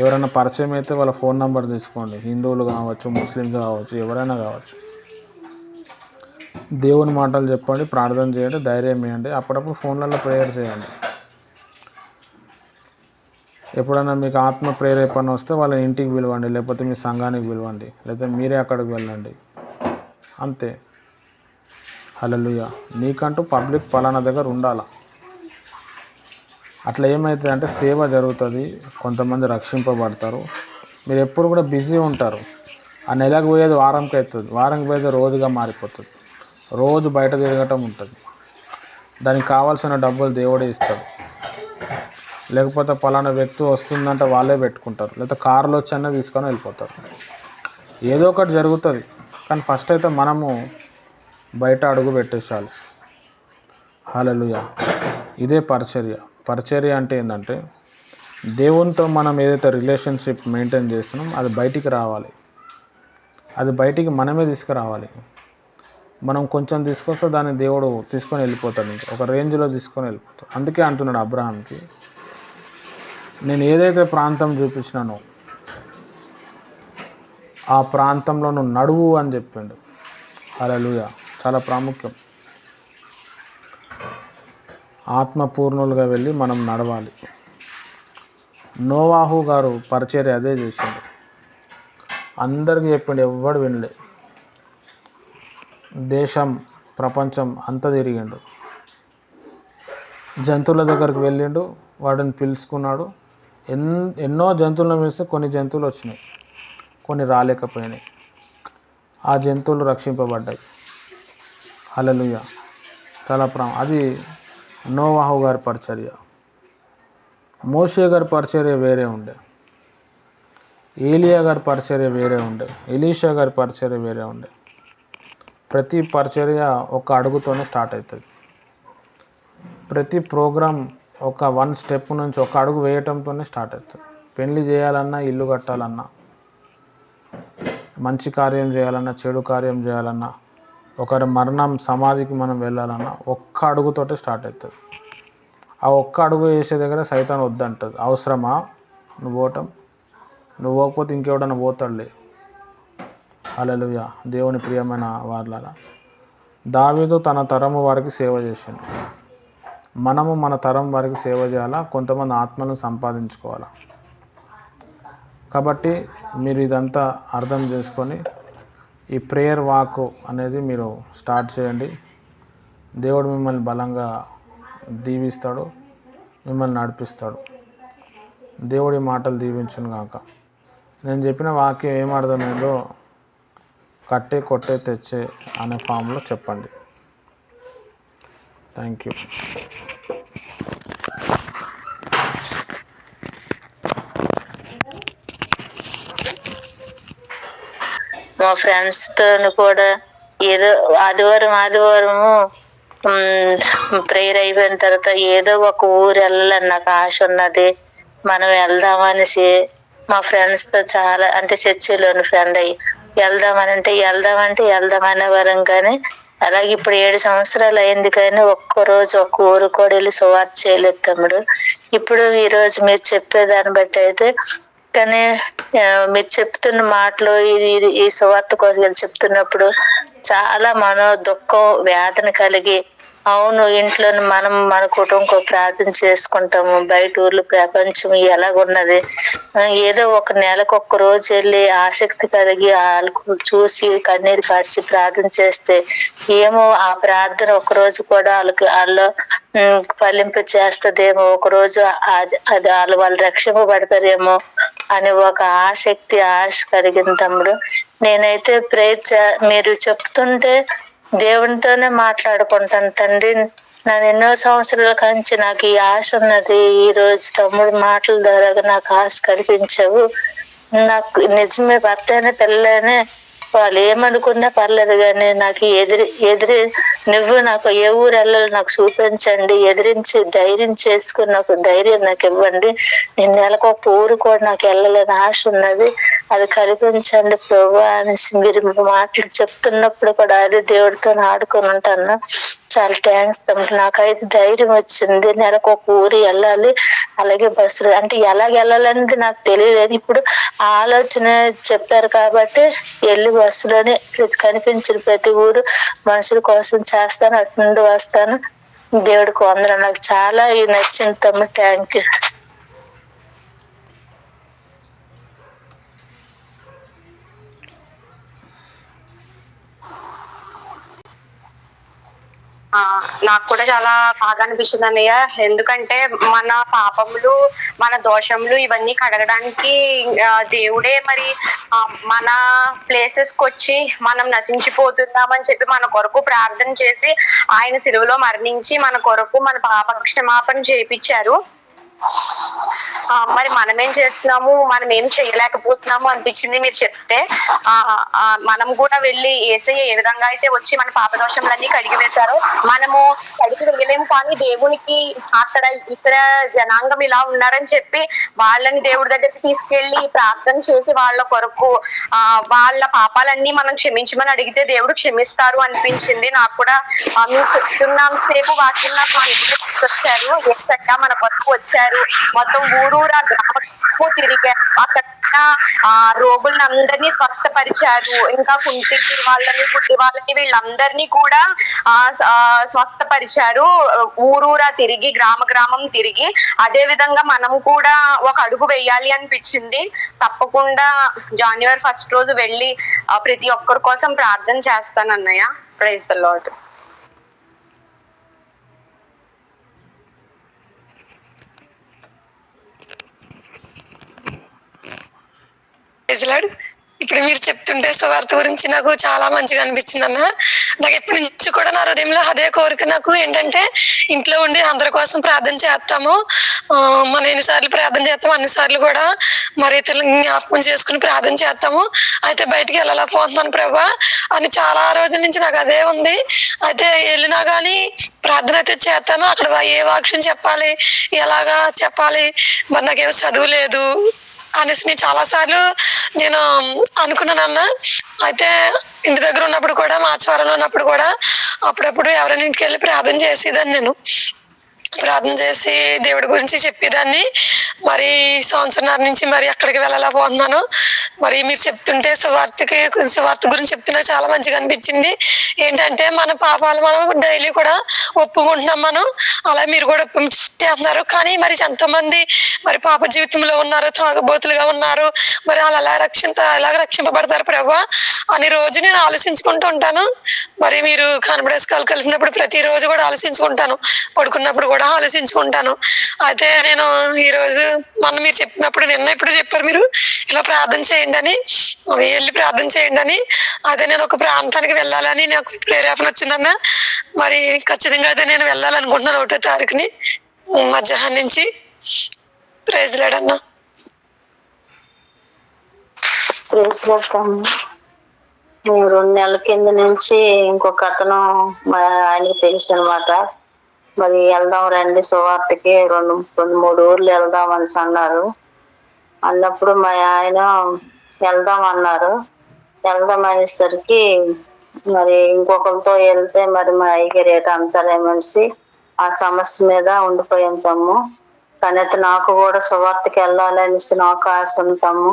Speaker 1: ఎవరైనా పరిచయం అయితే వాళ్ళ ఫోన్ నెంబర్ తీసుకోండి. హిందువులు కావచ్చు, ముస్లింలు కావచ్చు, ఎవరైనా కావచ్చు. దేవుని మాటలు చెప్పండి, ప్రార్థన చేయండి, ధైర్యం ఇవ్వండి. అప్పుడప్పుడు ఫోన్లలో ప్రేయర్ చేయండి. ఎప్పుడైనా మీకు ఆత్మ ప్రేరేపణ వస్తే వాళ్ళ ఇంటికి పిలవండి, లేకపోతే మీ సంఘానికి పిలవండి, లేకపోతే మీరే అక్కడికి వెళ్ళండి, అంతే. హల్లెలూయా. నీకంటూ పబ్లిక్ పలానా దగ్గర ఉండాలా. అట్లా ఏమవుతుంది అంటే సేవ జరుగుతుంది, కొంతమంది రక్షింపబడతారు. మీరు ఎప్పుడు కూడా బిజీ ఉంటారు. ఆ నెలకు పోయేది వారంకి అవుతుంది, వారంకి పోయేది రోజుగా మారిపోతుంది. రోజు బయట తిరగటం ఉంటుంది. దానికి కావాల్సిన డబ్బులు దేవుడే ఇస్తాడు. లేకపోతే పలానా వ్యక్తి వస్తుందంటే వాళ్ళే పెట్టుకుంటారు, లేకపోతే కారులో వచ్చన్నా తీసుకొని వెళ్ళిపోతారు. ఏదో ఒకటి జరుగుతుంది. కానీ ఫస్ట్ అయితే మనము బయట అడుగు పెట్టేసాలి. హల్లెలూయా. ఇదే పరిచర్య. పరిచర్య అంటే ఏంటంటే దేవునితో మనం ఏదైతే రిలేషన్షిప్ మెయింటైన్ చేస్తున్నాం అది బయటికి రావాలి. అది బయటికి మనమే తీసుకురావాలి. మనం కొంచెం తీసుకొస్తే దాన్ని దేవుడు తీసుకొని వెళ్ళిపోతాడు, ఇంకా ఒక రేంజ్లో తీసుకొని వెళ్ళిపోతాడు. అందుకే అంటున్నాడు అబ్రహాంకి, నేను ఏదైతే ప్రాంతం చూపించినానో ఆ ప్రాంతంలో నువ్వు నడువు అని చెప్పిండు. హల్లెలూయా. చాలా ప్రాముఖ్యం. ఆత్మపూర్ణులుగా వెళ్ళి మనం నడవాలి. నోవాహు గారు పరిచర్య అదే చేసిండు. అందరికీ చెప్పిండు, ఎవ్వడు వినలే. దేశం ప్రపంచం అంతా తిరిగిండు. జంతువుల దగ్గరికి వెళ్ళిండు, వాటిని పిలుచుకున్నాడు. ఎన్నో జంతువులను పిలిస్తే కొన్ని జంతువులు వచ్చినాయి, కొన్ని రాలేకపోయినాయి. ఆ జంతువులు రక్షింపబడ్డాయి. హల్లెలూయా. చాలా అది నోవాహు గారి పరిచర్య. మోషే గారి పరిచర్య వేరే ఉండే, ఏలియా గారి పరిచర్య వేరే ఉండే, ఎలీషా గారి పరిచర్య వేరే ఉండే. ప్రతి పరిచర్య ఒక అడుగుతోనే స్టార్ట్ అవుతుంది. ప్రతి ప్రోగ్రాం ఒక 1 స్టెప్ నుంచి ఒక అడుగు వేయటంతోనే స్టార్ట్ అవుతుంది. పెళ్లి చేయాలన్నా, ఇల్లు కట్టాలన్నా, మంచి కార్యం చేయాలన్నా, చెడు కార్యం చేయాలన్నా, ఒకరి మరణం సమాధికి మనం వెళ్ళాలన్నా ఒక్క అడుగుతోటే స్టార్ట్ అవుతుంది. ఆ ఒక్క అడుగు వేసే దగ్గర సైతాన్ వద్దంటుంది. అవసరమా నువ్వు పోవటం? నువ్వు పోకపోతే ఇంకెవడన్నా పోతాడులే. హల్లెలూయా. దేవుని ప్రియమైన వాళ్ళారా, దావీదు తన తరము వారికి సేవ చేసిండు. మనము మన తరం వారికి సేవ చేయాలా, కొంతమంది ఆత్మను సంపాదించుకోవాలా. కాబట్టి మీరు ఇదంతా అర్థం చేసుకొని ఈ ప్రేయర్ వాక్ అనేది మీరు స్టార్ట్ చేయండి. దేవుడు మిమ్మల్ని బలంగా దీవిస్తాడు, మిమ్మల్ని నడిపిస్తాడు. దేవుడి మాటలు దీవించును గాక. నేను చెప్పిన వాక్యం ఏం అర్థమైందో కట్టే, కొట్టే, తెచ్చే అనే ఫామ్లో చెప్పండి. Thank you.
Speaker 3: మా ఫ్రెండ్స్తో కూడా ఏదో ఆదివారము ప్రేయర్ అయిపోయిన తర్వాత ఏదో ఒక ఊరు వెళ్ళాలని నాకు ఆశ ఉన్నది. మనం వెళ్దామనేసి మా ఫ్రెండ్స్తో చాలా అంటే చర్చిలోని ఫ్రెండ్ అయ్యి వెళ్దామనే వరం. కానీ అలాగే ఇప్పుడు 7 సంవత్సరాలు అయింది, కానీ ఒక్కరోజు ఒక్క ఊరు కూడా వెళ్ళి సువార్త చేయలేదు తమ్ముడు. ఇప్పుడు ఈరోజు మీరు చెప్పేదాన్ని బట్టి అయితే, కానీ మీరు చెప్తున్న మాటలు ఈ సువార్త కోసం చెప్తున్నప్పుడు చాలా దుఃఖం, వేదన కలిగి, అవును ఇంట్లో మనం మన కుటుంబం ప్రార్థన చేసుకుంటాము, బయట ఊర్లు ప్రపంచం ఎలాగున్నది, ఏదో ఒక నెలకు ఒక్క రోజు వెళ్ళి ఆసక్తి కలిగి వాళ్ళకు చూసి కన్నీరు కార్చి ప్రార్థన చేస్తే ఏమో ఆ ప్రార్థన ఒక రోజు కూడా వాళ్ళు ఫలింప చేస్తదేమో, ఒక రోజు అది వాళ్ళు రక్షింపబడతారేమో అని ఒక ఆశ కలిగింది తమ్ముడు. నేనైతే మీరు చెప్తుంటే దేవునితోనే మాట్లాడుకుంటాను తండ్రి. నన్ను ఎన్నో సంవత్సరాల కంచి నాకు ఈ ఆశ ఉన్నది. ఈ రోజు తమ్ముడు మాటల ద్వారా నాకు ఆశ కల్పించావు. నాకు నిజమే, భర్త అయినా పిల్లలైనా వాళ్ళు ఏమనుకున్నా పర్లేదు, కానీ నాకు ఎదిరి నువ్వు నాకు ఏ ఊరు వెళ్ళాలి నాకు చూపించండి, ఎదిరించి ధైర్యం చేసుకుని నాకు ధైర్యం నాకు ఇవ్వండి. నేను నెలకు ఒక ఊరు కూడా నాకు వెళ్ళాలని ఆశ ఉన్నది, అది కల్పించండి ప్రభు అనేసి మీరు మాటలు చెప్తున్నప్పుడు కూడా అదే దేవుడితో ఆడుకొని ఉంటాను. చాలా థ్యాంక్స్ తమ్ముడు. నాకైతే ధైర్యం వచ్చింది. నెలకు ఒక ఊరు వెళ్ళాలి, అలాగే బస్సులు అంటే ఎలాగ వెళ్ళాలనేది నాకు తెలియలేదు. ఇప్పుడు ఆలోచన చెప్పారు కాబట్టి వెళ్ళి బస్సులోనే కనిపించిన ప్రతి ఊరు మనుషుల కోసం చేస్తాను, అటు నుండి వస్తాను. దేవుడికి వందనాలు. నాకు చాలా నచ్చింది తమ్ముడు. Thank you.
Speaker 2: నాకు కూడా చాలా బాగా అనిపిస్తుంది అన్నయ్య. ఎందుకంటే మన పాపములు, మన దోషములు ఇవన్నీ కడగడానికి దేవుడే మరి మన ప్లేసెస్ కి వచ్చి మనం నశించిపోతున్నామని చెప్పి మన కొరకు ప్రార్థన చేసి ఆయన సిలువలో మరణించి మన కొరకు మన పాప క్షమాపణ చేయించారు. మరి మనమేం చేస్తున్నాము, మనం ఏం చేయలేకపోతున్నాము అనిపించింది మీరు చెప్తే. మనం కూడా వెళ్ళి యేసయ్య ఏ విధంగా అయితే వచ్చి మన పాపదోషములన్నీ కడిగి వేశారో మనము కడిగి వేయలేము, కానీ దేవునికి ఇక్కడ జనాంగం ఇలా ఉన్నారని చెప్పి వాళ్ళని దేవుడి దగ్గరికి తీసుకెళ్లి ప్రార్థన చేసి వాళ్ళ కొరకు వాళ్ళ పాపాలన్నీ మనం క్షమించమని అడిగితే దేవుడు క్షమిస్తారు అనిపించింది నాకు కూడా. మీరు చెప్తున్నాం సేపు వాక్యం నాకు వచ్చారు, యేసయ్య మన కొరకు వచ్చారు వెళ్ళారు. మొత్తం ఊరూరా గ్రామము తిరిగి అక్కడ రోగులను అందరినీ స్వస్థపరిచారు. ఇంకా కుంటి వాళ్ళని, గుడ్డి వాళ్ళని, వీళ్ళందరినీ కూడా స్వస్థపరిచారు. ఊరూరా తిరిగి, గ్రామం తిరిగి. అదే విధంగా మనం కూడా ఒక అడుగు వేయాలి అనిపించింది. తప్పకుండా January 1st రోజు వెళ్ళి ప్రతి ఒక్కరి కోసం ప్రార్థన చేస్తాను అన్నయ్య. Praise the Lord.
Speaker 4: ఇప్పుడు మీరు చెప్తుంటే సువార్త గురించి నాకు చాలా మంచిగా అనిపించింది అన్న. నాకు ఎప్పటి నుంచి కూడా నా హృదయంలో అదే కోరిక. నాకు ఏంటంటే ఇంట్లో ఉండి అందరి కోసం ప్రార్థన చేస్తాము. మనం ఎన్నిసార్లు ప్రార్థన చేస్తాము అన్నిసార్లు కూడా మరి ఇతరులను జ్ఞాపకం చేసుకుని ప్రార్థన చేస్తాము. అయితే బయటికి వెళ్ళలేకపోతున్నాను ప్రభా అని చాలా రోజుల నుంచి నాకు అదే ఉంది. అయితే వెళ్ళినా కానీ ప్రార్థన అయితే చేస్తాను. అక్కడ ఏ వాక్యం చెప్పాలి, ఎలాగా చెప్పాలి, మరి నాకేమో చదువు లేదు అనేసి నేను చాలా సార్లు నేను అనుకున్నాను అన్న. అయితే ఇంటి దగ్గర ఉన్నప్పుడు కూడా, మాచవరంలో ఉన్నప్పుడు కూడా అప్పుడప్పుడు ఎవరైనా ఇంటికి వెళ్ళి ప్రార్థన చేసేదాన్ని. నేను ప్రార్థన చేసి దేవుడి గురించి చెప్పేదాన్ని. మరి సంవత్సరం నుంచి మరి ఎక్కడికి వెళ్ళలేకపోతున్నాను. మరి మీరు చెప్తుంటే సువార్త గురించి చెప్తున్నా చాలా మంచిగా అనిపించింది. ఏంటంటే మన పాపాలు మనం డైలీ కూడా ఒప్పుకుంటున్నాం మనం. అలా మీరు కూడా ఒప్పుకుంటున్నారు. కానీ మరి ఎంతమంది మరి పాప జీవితంలో ఉన్నారు, తాగుబోతులుగా ఉన్నారు. మరి వాళ్ళు ఎలాగ రక్షింపబడతారు ప్రభా అని రోజు నేను ఆలోచించుకుంటూ ఉంటాను. మరి మీరు కాన్ఫరెన్స్ కాల్ కలిపినప్పుడు ప్రతిరోజు కూడా ఆలోచించుకుంటాను. పడుకున్నప్పుడు కూడా ఆలోచించుకుంటాను. అయితే నేను ఈ రోజు మీరు చెప్పినప్పుడు ఇప్పుడు చెప్పారు మీరు ఇలా ప్రార్థన చేయండి అని, వెళ్ళి ప్రార్థన చేయండి అని. అదే నేను ఒక ప్రాంతానికి వెళ్ళాలని నాకు ప్రేరేపణ వచ్చిందన్న. మరి ఖచ్చితంగా అయితే నేను వెళ్ళాలనుకుంటున్నాను 1వ తారీఖుని మధ్యాహ్నం నుంచి. ప్రైజ్ లార్డ్ అన్న.
Speaker 3: Praise Lord. 2 నెలల కింద నుంచి ఇంకొక అతను ఆయనకి తెలుసు అనమాట. మరి వెళ్దాం రండి సువార్తకి, 2-3 ఊర్లు వెళ్దాం అనేసి అన్నారు. అన్నప్పుడు మా ఆయన వెళ్దాం అన్నారు. వెళ్దాం అనేసరికి మరి ఇంకొకరితో వెళ్తే మరి మా అయ్యగారు రేటు అంటారేమనేసి ఆ సమస్య మీద ఉండిపోయింటాము. కానీ అయితే నాకు కూడా సువార్తకి వెళ్ళాలనేసి నాకు ఆశ ఉంటాము.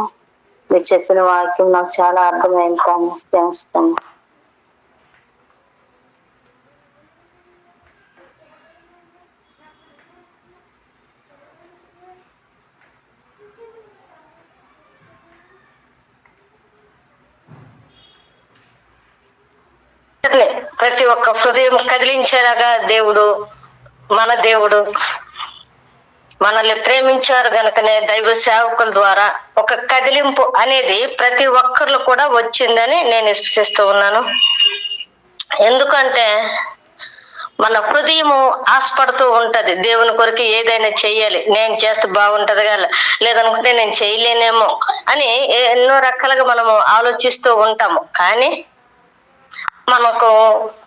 Speaker 3: మీరు చెప్పిన వాక్యం నాకు చాలా అర్థమైంటాము. చేస్తాము.
Speaker 5: ప్రతి ఒక్క హృదయం కదిలించేలాగా దేవుడు, మన దేవుడు మనల్ని ప్రేమించారు గనుకనే దైవ సేవకుల ద్వారా ఒక కదిలింపు అనేది ప్రతి ఒక్కరిలో కూడా వచ్చిందని నేను విశ్వసిస్తూ ఉన్నాను. ఎందుకంటే మన హృదయము ఆశపడుతూ ఉంటది దేవుని కొరకు ఏదైనా చెయ్యాలి, నేను చేస్తే బాగుంటది కదా, లేదనుకుంటే నేను చేయలేనేమో అని ఎన్నో రకాలుగా మనము ఆలోచిస్తూ ఉంటాము. కానీ మనకు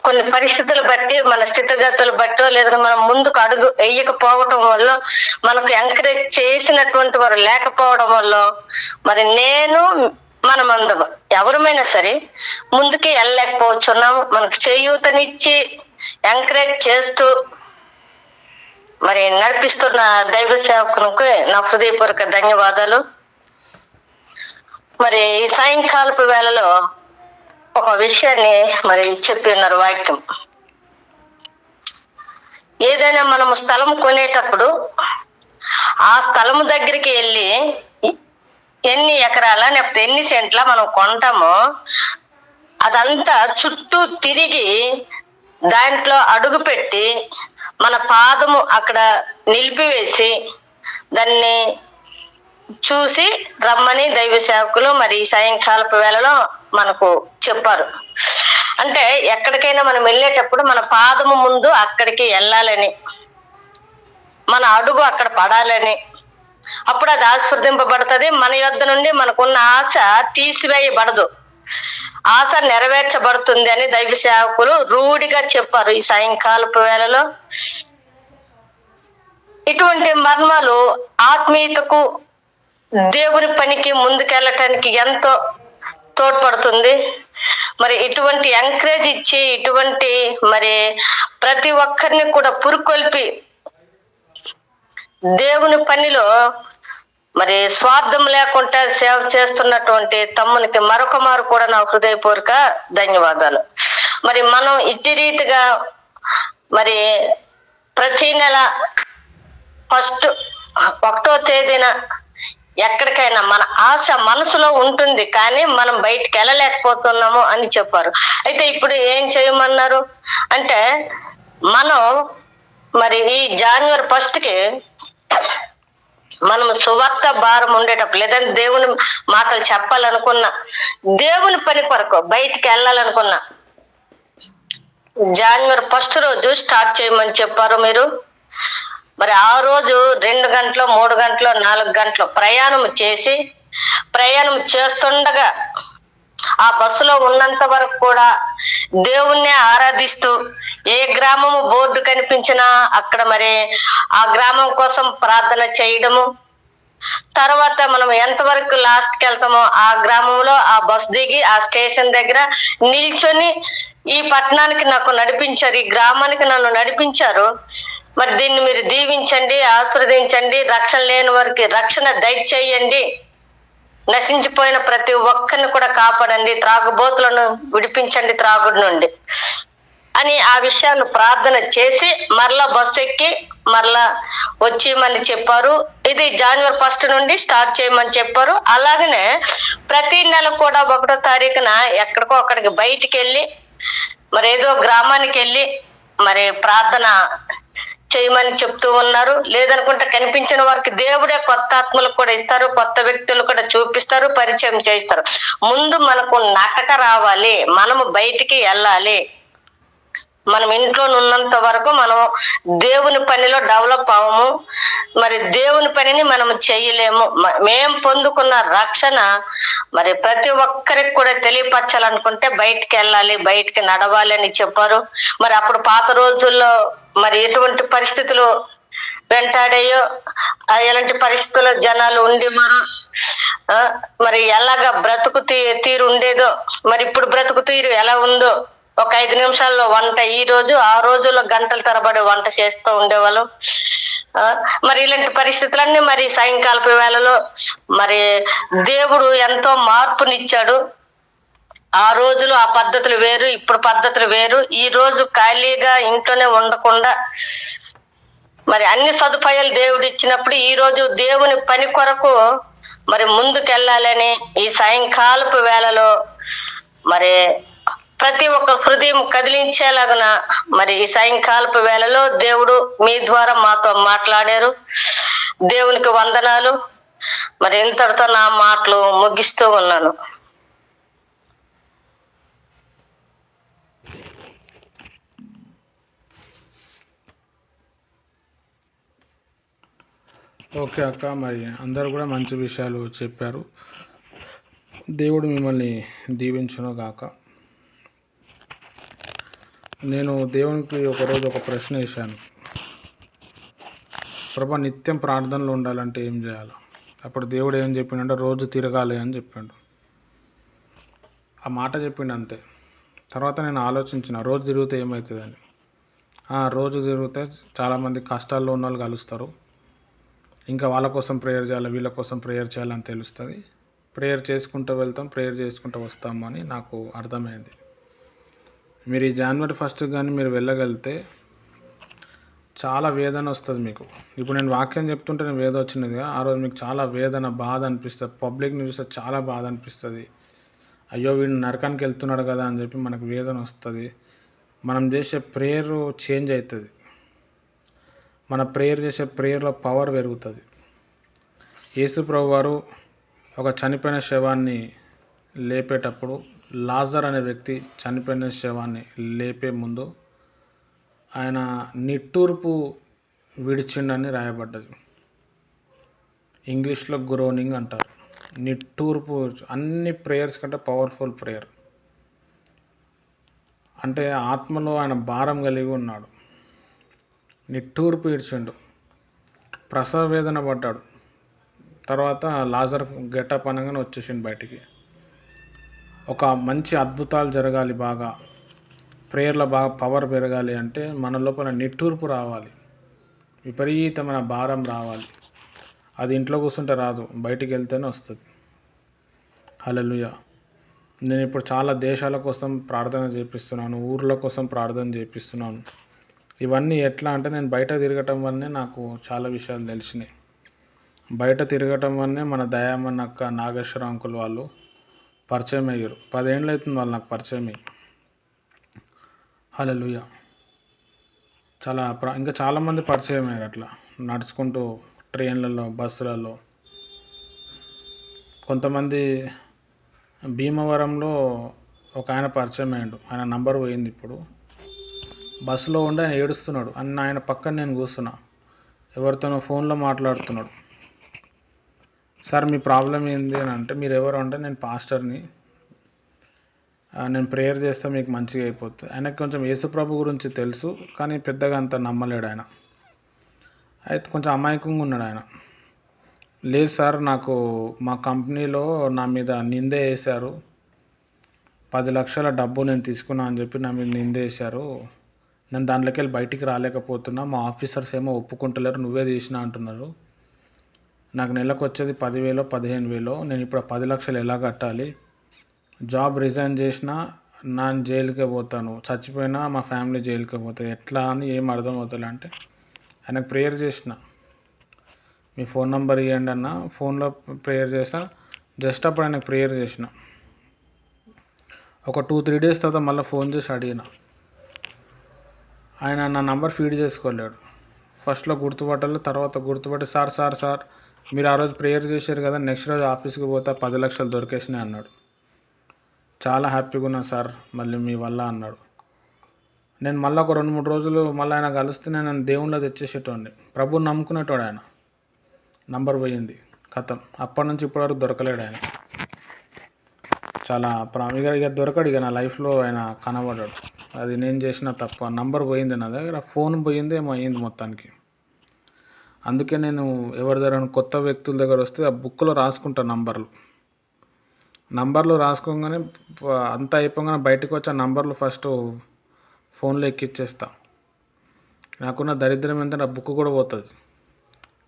Speaker 5: కొన్ని పరిస్థితులు బట్టి, మన స్థితిగతులు బట్టో, లేదా మనం ముందుకు అడుగు వేయకపోవటం వల్ల, మనకు ఎంకరేజ్ చేసినటువంటి వారు లేకపోవడం వల్ల మరి మనమందరం ఎవరమైనా సరే ముందుకి వెళ్ళలేకపోతున్నాము. మనకు చేయూతనిచ్చి ఎంకరేజ్ చేస్తూ మరి నడిపిస్తున్న దైవ సేవకునికి నా హృదయపూర్వక ధన్యవాదాలు. మరి ఈ సాయంకాలపు వేళలో ఒక విషయాన్ని మరి చెప్పి ఉన్నారు వాక్యం. ఏదైనా మనము స్థలం కొనేటప్పుడు ఆ స్థలము దగ్గరికి వెళ్ళి ఎన్ని ఎకరాల లేకపోతే ఎన్ని సెంట్ల మనం కొంటామో అదంతా చుట్టూ తిరిగి దాంట్లో అడుగు పెట్టి మన పాదము అక్కడ నిలిపివేసి దాన్ని చూసి రమ్మని దైవ సేవకులు మరి సాయంకాలపు వేళలో మనకు చెప్పారు. అంటే ఎక్కడికైనా మనం వెళ్ళేటప్పుడు మన పాదము ముందు అక్కడికి వెళ్ళాలని, మన అడుగు అక్కడ పడాలని, అప్పుడు అది ఆశీర్వదింపబడుతుంది. మన యొద్ద నుండి మనకున్న ఆశ తీసివేయబడదు, ఆశ నెరవేర్చబడుతుంది అని దైవ సేవకులు రూఢిగా చెప్పారు ఈ సాయంకాలపు వేళలో. ఇటువంటి మర్మాలు ఆత్మీయతకు, దేవుని పనికి ముందుకెళ్ళటానికి ఎంతో తోడ్పడుతుంది. మరి ఇటువంటి ఎంకరేజ్ ఇచ్చి, ఇటువంటి మరి ప్రతి ఒక్కరిని కూడా పురుకొల్పి దేవుని పనిలో మరి స్వార్థం లేకుండా సేవ చేస్తున్నటువంటి తమ్మునికి మరొక మారు కూడా నా హృదయపూర్వక ధన్యవాదాలు. మరి మనం ఇట్టి రీతిగా మరి ప్రతి నెల ఫస్ట్ 1వ తేదీన ఎక్కడికైనా మన ఆశ మనసులో ఉంటుంది, కానీ మనం బయటికి వెళ్ళలేకపోతున్నాము అని చెప్పారు. అయితే ఇప్పుడు ఏం చేయమన్నారు అంటే, మనం మరి ఈ జనవరి 1కి మనం సువార్త భారం ఉండేటప్పుడు, లేదంటే దేవుని మాటలు చెప్పాలనుకున్నా, దేవుని పని కొరకు బయటికి వెళ్ళాలనుకున్నా, జనవరి 1 రోజు స్టార్ట్ చేయమని చెప్పారు మీరు. మరి ఆ రోజు 2 గంటలు 3 గంటలు 4 గంటలు ప్రయాణం చేస్తుండగా ఆ బస్సులో ఉన్నంత వరకు కూడా దేవుణ్ణి ఆరాధిస్తూ, ఏ గ్రామము బోర్డు కనిపించినా అక్కడ మరి ఆ గ్రామం కోసం ప్రార్థన చేయడము, తర్వాత మనం ఎంతవరకు లాస్ట్కి వెళ్తామో ఆ గ్రామంలో ఆ బస్ దిగి ఆ స్టేషన్ దగ్గర నిల్చొని, ఈ పట్టణానికి నాకు నడిపించారు, ఈ గ్రామానికి నన్ను నడిపించారు, మరి దీన్ని మీరు దీవించండి, ఆశీర్వదించండి, రక్షణ లేని వారికి రక్షణ దయచేయండి, నశించిపోయిన ప్రతి ఒక్కరిని కూడా కాపాడండి, త్రాగుబోతులను విడిపించండి త్రాగుడు నుండి అని ఆ విషయాన్ని ప్రార్థన చేసి మరలా బస్సు ఎక్కి మరలా వచ్చేయమని చెప్పారు. ఇది జనవరి 1 నుండి స్టార్ట్ చేయమని చెప్పారు. అలాగనే ప్రతి నెల కూడా 1వ తారీఖున ఎక్కడికో అక్కడికి బయటికి వెళ్ళి మరి ఏదో గ్రామానికి వెళ్ళి మరి ప్రార్థన చేయమని చెప్తూ ఉన్నారు. లేదనుకుంటే కనిపించిన వారికి దేవుడే కొత్త ఆత్మలకు కూడా ఇస్తారు, కొత్త వ్యక్తులు కూడా చూపిస్తారు, పరిచయం చేస్తారు. ముందు మనకు నటక రావాలి, మనము బయటికి వెళ్ళాలి. మనం ఇంట్లో ఉన్నంత వరకు మనం దేవుని పనిలో డెవలప్ అవ్వము, మరి దేవుని పనిని మనం చేయలేము. మేం పొందుకున్న రక్షణ మరి ప్రతి ఒక్కరికి కూడా తెలియపరచాలనుకుంటే బయటికి వెళ్ళాలి, బయటికి నడవాలి అని చెప్పారు. మరి అప్పుడు పాత రోజుల్లో మరి ఎటువంటి పరిస్థితులు వెంటాడాయో, ఎలాంటి పరిస్థితుల్లో జనాలు ఉండేవారు, మరి ఎలాగా బ్రతుకు తీరు ఉండేదో, మరి ఇప్పుడు బ్రతుకు తీరు ఎలా ఉందో, ఒక 5 నిమిషాల్లో వంట, ఈ రోజు ఆ రోజుల్లో గంటల తరబడి వంట చేస్తూ ఉండేవాళ్ళు. మరి ఇలాంటి పరిస్థితులన్నీ మరి సాయంకాలపు వేళలో మరి దేవుడు ఎంతో మార్పునిచ్చాడు. ఆ రోజులు ఆ పద్ధతులు వేరు, ఇప్పుడు పద్ధతులు వేరు. ఈ రోజు ఖాళీగా ఇంట్లోనే ఉండకుండా మరి అన్ని సదుపాయాలు దేవుడు ఇచ్చినప్పుడు ఈ రోజు దేవుని పని కొరకు మరి ముందుకెళ్ళాలని ఈ సాయంకాలపు వేళలో మరి ప్రతి ఒక్క హృదయం కదిలించేలాగున మరి ఈ సాయంకాలపు వేళలో దేవుడు మీ ద్వారా మాతో మాట్లాడారు. దేవునికి వందనాలు. మరి ఇంతటితో నా మాటలు ముగిస్తూ ఉన్నాను.
Speaker 1: ఓకే అక్క, మరి అందరు కూడా మంచి విషయాలు చెప్పారు. దేవుడు మిమ్మల్ని దీవించును గాక. నేను దేవునికి ఒకరోజు ఒక ప్రశ్న వేశాను, ప్రభా నిత్యం ప్రార్థనలో ఉండాలంటే ఏం చేయాలి? అప్పుడు దేవుడు ఏం చెప్పిండంటే రోజు తిరగాలి అని చెప్పిండు. ఆ మాట చెప్పిండు అంతే. తర్వాత నేను ఆలోచించిన, రోజు తిరిగితే ఏమవుతుందని. రోజు తిరిగితే చాలామంది కష్టాల్లో ఉన్న వాళ్ళు కలుస్తారు, ఇంకా వాళ్ళ కోసం ప్రేయర్ చేయాలి, వీళ్ళ కోసం ప్రేయర్ చేయాలని తెలుస్తుంది. ప్రేయర్ చేసుకుంటూ వెళ్తాం, ప్రేయర్ చేసుకుంటూ వస్తాము అని నాకు అర్థమైంది. మీరు ఈ జనవరి 1 కానీ మీరు వెళ్ళగలిగితే చాలా వేదన వస్తుంది మీకు. ఇప్పుడు నేను వాక్యం చెప్తుంటే నేను వేదన వచ్చినదిగా, ఆ రోజు మీకు చాలా వేదన, బాధ అనిపిస్తుంది. పబ్లిక్ని చూస్తే చాలా బాధ అనిపిస్తుంది. అయ్యో వీడు నరకానికి వెళ్తున్నాడు కదా అని చెప్పి మనకు వేదన వస్తుంది. మనం చేసే ప్రేయర్ చేంజ్ అవుతుంది. మన ప్రేయర్ చేసే ప్రేయర్లో పవర్ పెరుగుతుంది. యేసు ప్రభు వారు ఒక చనిపోయిన శవాన్ని లేపేటప్పుడు, లాజర్ అనే వ్యక్తి చనిపోయిన శవాన్ని లేపే ముందు ఆయన నిట్టూర్పు విడిచిండని రాయబడ్డది. ఇంగ్లీష్లో గ్రోనింగ్ అంటారు. నిట్టూర్పు అన్ని ప్రేయర్స్ కంటే పవర్ఫుల్ ప్రేయర్. అంటే ఆత్మలో ఆయన భారం కలిగి ఉన్నాడు, నిట్టూర్పు ఇడ్చిండు, ప్రసవ వేదన పడ్డాడు. తర్వాత లాజర్ గెటప్ అనగానే వచ్చేసిండు బయటికి. ఒక మంచి అద్భుతాలు జరగాలి, బాగా ప్రేయర్లో బాగా పవర్ పెరగాలి అంటే మన లోపల నిట్టూర్పు రావాలి. విపరీతమైన భారం రావాలి. అది ఇంట్లో కూర్చుంటే రాదు, బయటికి వెళ్తేనే వస్తుంది. హల్లెలూయా. నేను ఇప్పుడు చాలా దేశాల కోసం ప్రార్థన చేపిస్తున్నాను, ఊర్ల కోసం ప్రార్థన చేపిస్తున్నాను. ఇవన్నీ ఎట్లా అంటే నేను బయట తిరగటం వల్లనే నాకు చాలా విషయాలు తెలిసినాయి. బయట తిరగటం వల్లనే మన దయామన్న అక్క, నాగేశ్వర అంకుల్ వాళ్ళు పరిచయం అయ్యారు. 10 ఏళ్ళు అవుతుంది వాళ్ళు నాకు పరిచయం అయ్యి. హల్లెలూయా. ఇంకా చాలామంది పరిచయం అయ్యారు అట్లా నడుచుకుంటూ, ట్రైన్లలో, బస్సులలో. కొంతమంది భీమవరంలో ఒక ఆయన పరిచయం అయ్యాడు, ఆయన నంబర్ పోయింది. ఇప్పుడు బస్సులో ఉండి ఆయన ఏడుస్తున్నాడు, ఆయన పక్కన నేను కూర్చున్నా, ఎవరితోనో ఫోన్లో మాట్లాడుతున్నాడు. సార్ మీ ప్రాబ్లం ఏంది అని అంటే, మీరు ఎవరు అంటే, నేను పాస్టర్ని, నేను ప్రేయర్ చేస్తే మీకు మంచిగా అయిపోతుంది. ఆయనకు కొంచెం యేసుప్రభు గురించి తెలుసు, కానీ పెద్దగా అంత నమ్మలేడు ఆయన. అయితే కొంచెం అమాయకంగా ఉన్నాడు ఆయన. లేదు సార్, నాకు మా కంపెనీలో నా మీద నింద వేశారు, 10 లక్షల డబ్బు నేను తీసుకున్నా అని చెప్పి నా మీద నింద వేశారు. నేను దాంట్లోకి వెళ్ళి బయటికి రాలేకపోతున్నా, మా ఆఫీసర్స్ ఏమో ఒప్పుకుంటలేరు, నువ్వే తీసినా అంటున్నారు. నాకు నెలకు వచ్చేది 10,000 15,000, నేను ఇప్పుడు 10 లక్షలు ఎలా కట్టాలి? జాబ్ రిజైన్ చేసినా నేను జైలుకే పోతాను, చచ్చిపోయినా మా ఫ్యామిలీ జైలుకే పోతుంది, ఎట్లా అని ఏం అర్థం అవుతుంది అంటే, ఆయనకు ప్రేయర్ చేసిన, మీ ఫోన్ నెంబర్ ఇవ్వండి అన్న, ఫోన్లో ప్రేయర్ చేసా. జస్ట్ అప్పుడు ఆయనకు ప్రేయర్ చేసిన. ఒక 2-3 డేస్ తర్వాత మళ్ళీ ఫోన్ చేసి అడిగిన. ఆయన నా నంబర్ ఫీడ్ చేసుకోలేడు. ఫస్ట్లో గుర్తుపట్టాలి, తర్వాత గుర్తుపట్టి సార్ మీరు ఆ రోజు ప్రేయర్ చేశారు కదా, నెక్స్ట్ రోజు ఆఫీస్కి పోతా 10 లక్షలు దొరికేసినాయి అన్నాడు. చాలా హ్యాపీగా ఉన్నా సార్ మళ్ళీ మీ వల్ల అన్నాడు. నేను మళ్ళీ ఒక 2-3 రోజులు మళ్ళీ ఆయన కలిస్తే నేను దేవుళ్ళో తెచ్చేసేటోడిని. ప్రభుని నమ్ముకునేటోడు ఆయన. నంబర్ పోయింది, కథం. అప్పటి నుంచి ఇప్పటివరకు దొరకలేడు ఆయన. చాలా ఇక దొరకడు, ఇక నా లైఫ్లో ఆయన కనబడ్డాడు. అది నేను చేసిన తప్ప. నంబర్ పోయింది నా దగ్గర, ఫోన్ పోయింది, ఏమో అయింది మొత్తానికి. అందుకే నేను ఎవరి దగ్గర కొత్త వ్యక్తుల దగ్గర వస్తే ఆ బుక్లో రాసుకుంటా నంబర్లు రాసుకోగానే అంతా అయిపోగానే బయటకు వచ్చి ఆ నంబర్లు ఫస్ట్ ఫోన్లో ఎక్కిచ్చేస్తా. నాకున్న దరిద్రం ఏంటంటే ఆ బుక్ కూడా పోతుంది.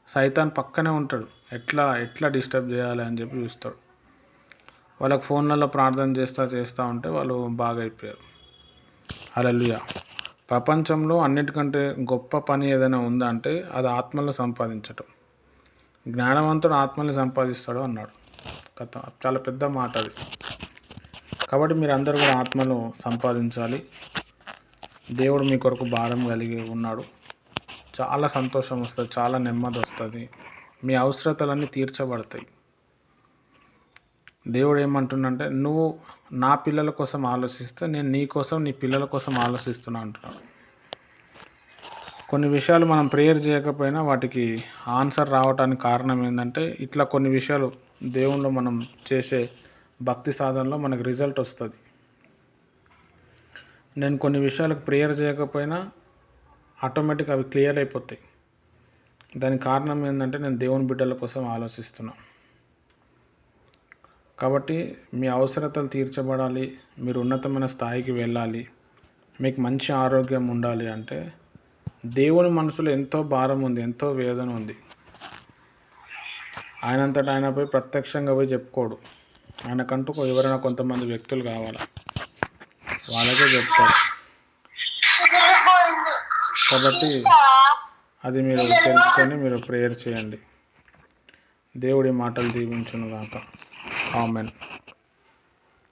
Speaker 1: సైతాన్ పక్కనే ఉంటాడు, ఎట్లా డిస్టర్బ్ చేయాలి అని చెప్పి చూస్తాడు. వాళ్ళకి ఫోన్లలో ప్రార్థన చేస్తూ ఉంటే వాళ్ళు బాగా అయిపోయారు. హల్లెలూయా. ప్రపంచంలో అన్నిటికంటే గొప్ప పని ఏదైనా ఉందా అంటే అది ఆత్మలను సంపాదించటం. జ్ఞానవంతుడు ఆత్మల్ని సంపాదిస్తాడు అన్నాడు. చాలా పెద్ద మాట అది. కాబట్టి మీరు అందరూ కూడా ఆత్మను సంపాదించాలి. దేవుడు మీ కొరకు భారం కలిగి ఉన్నాడు. చాలా సంతోషం వస్తుంది, చాలా నెమ్మది వస్తుంది, మీ అవసరతలన్నీ తీర్చబడతాయి. దేవుడు ఏమంటుండంటే, నువ్వు నా పిల్లల కోసం ఆలోచిస్తే నేను నీ కోసం, నీ పిల్లల కోసం ఆలోచిస్తున్నా అంటున్నాడు. కొన్ని విషయాలు మనం ప్రేయర్ చేయకపోయినా వాటికి ఆన్సర్ రావడానికి కారణం ఏంటంటే, ఇట్లా కొన్ని విషయాలు దేవుళ్ళు మనం చేసే భక్తి సాధనలో మనకు రిజల్ట్ వస్తుంది. నేను కొన్ని విషయాలకు ప్రేయర్ చేయకపోయినా ఆటోమేటిక్ అవి క్లియర్ అయిపోతాయి. దానికి కారణం ఏంటంటే నేను దేవుని బిడ్డల కోసం ఆలోచిస్తున్నా. కాబట్టి మీ అవసరతలు తీర్చబడాలి, మీరు ఉన్నతమైన స్థాయికి వెళ్ళాలి, మీకు మంచి ఆరోగ్యం ఉండాలి అంటే దేవుని మనసులో ఎంతో భారం ఉంది, ఎంతో వేదన ఉంది. ఆయనంతటా ఆయన పోయి ప్రత్యక్షంగా పోయి చెప్పుకోడు. ఆయనకంటూ ఎవరైనా కొంతమంది వ్యక్తులు కావాలి, వాళ్ళకే చెప్తాడు. కాబట్టి అది మీరు తెలుసుకొని మీరు ప్రేయర్ చేయండి. దేవుడి మాటలు దీవించును గాక. ఆమేన్.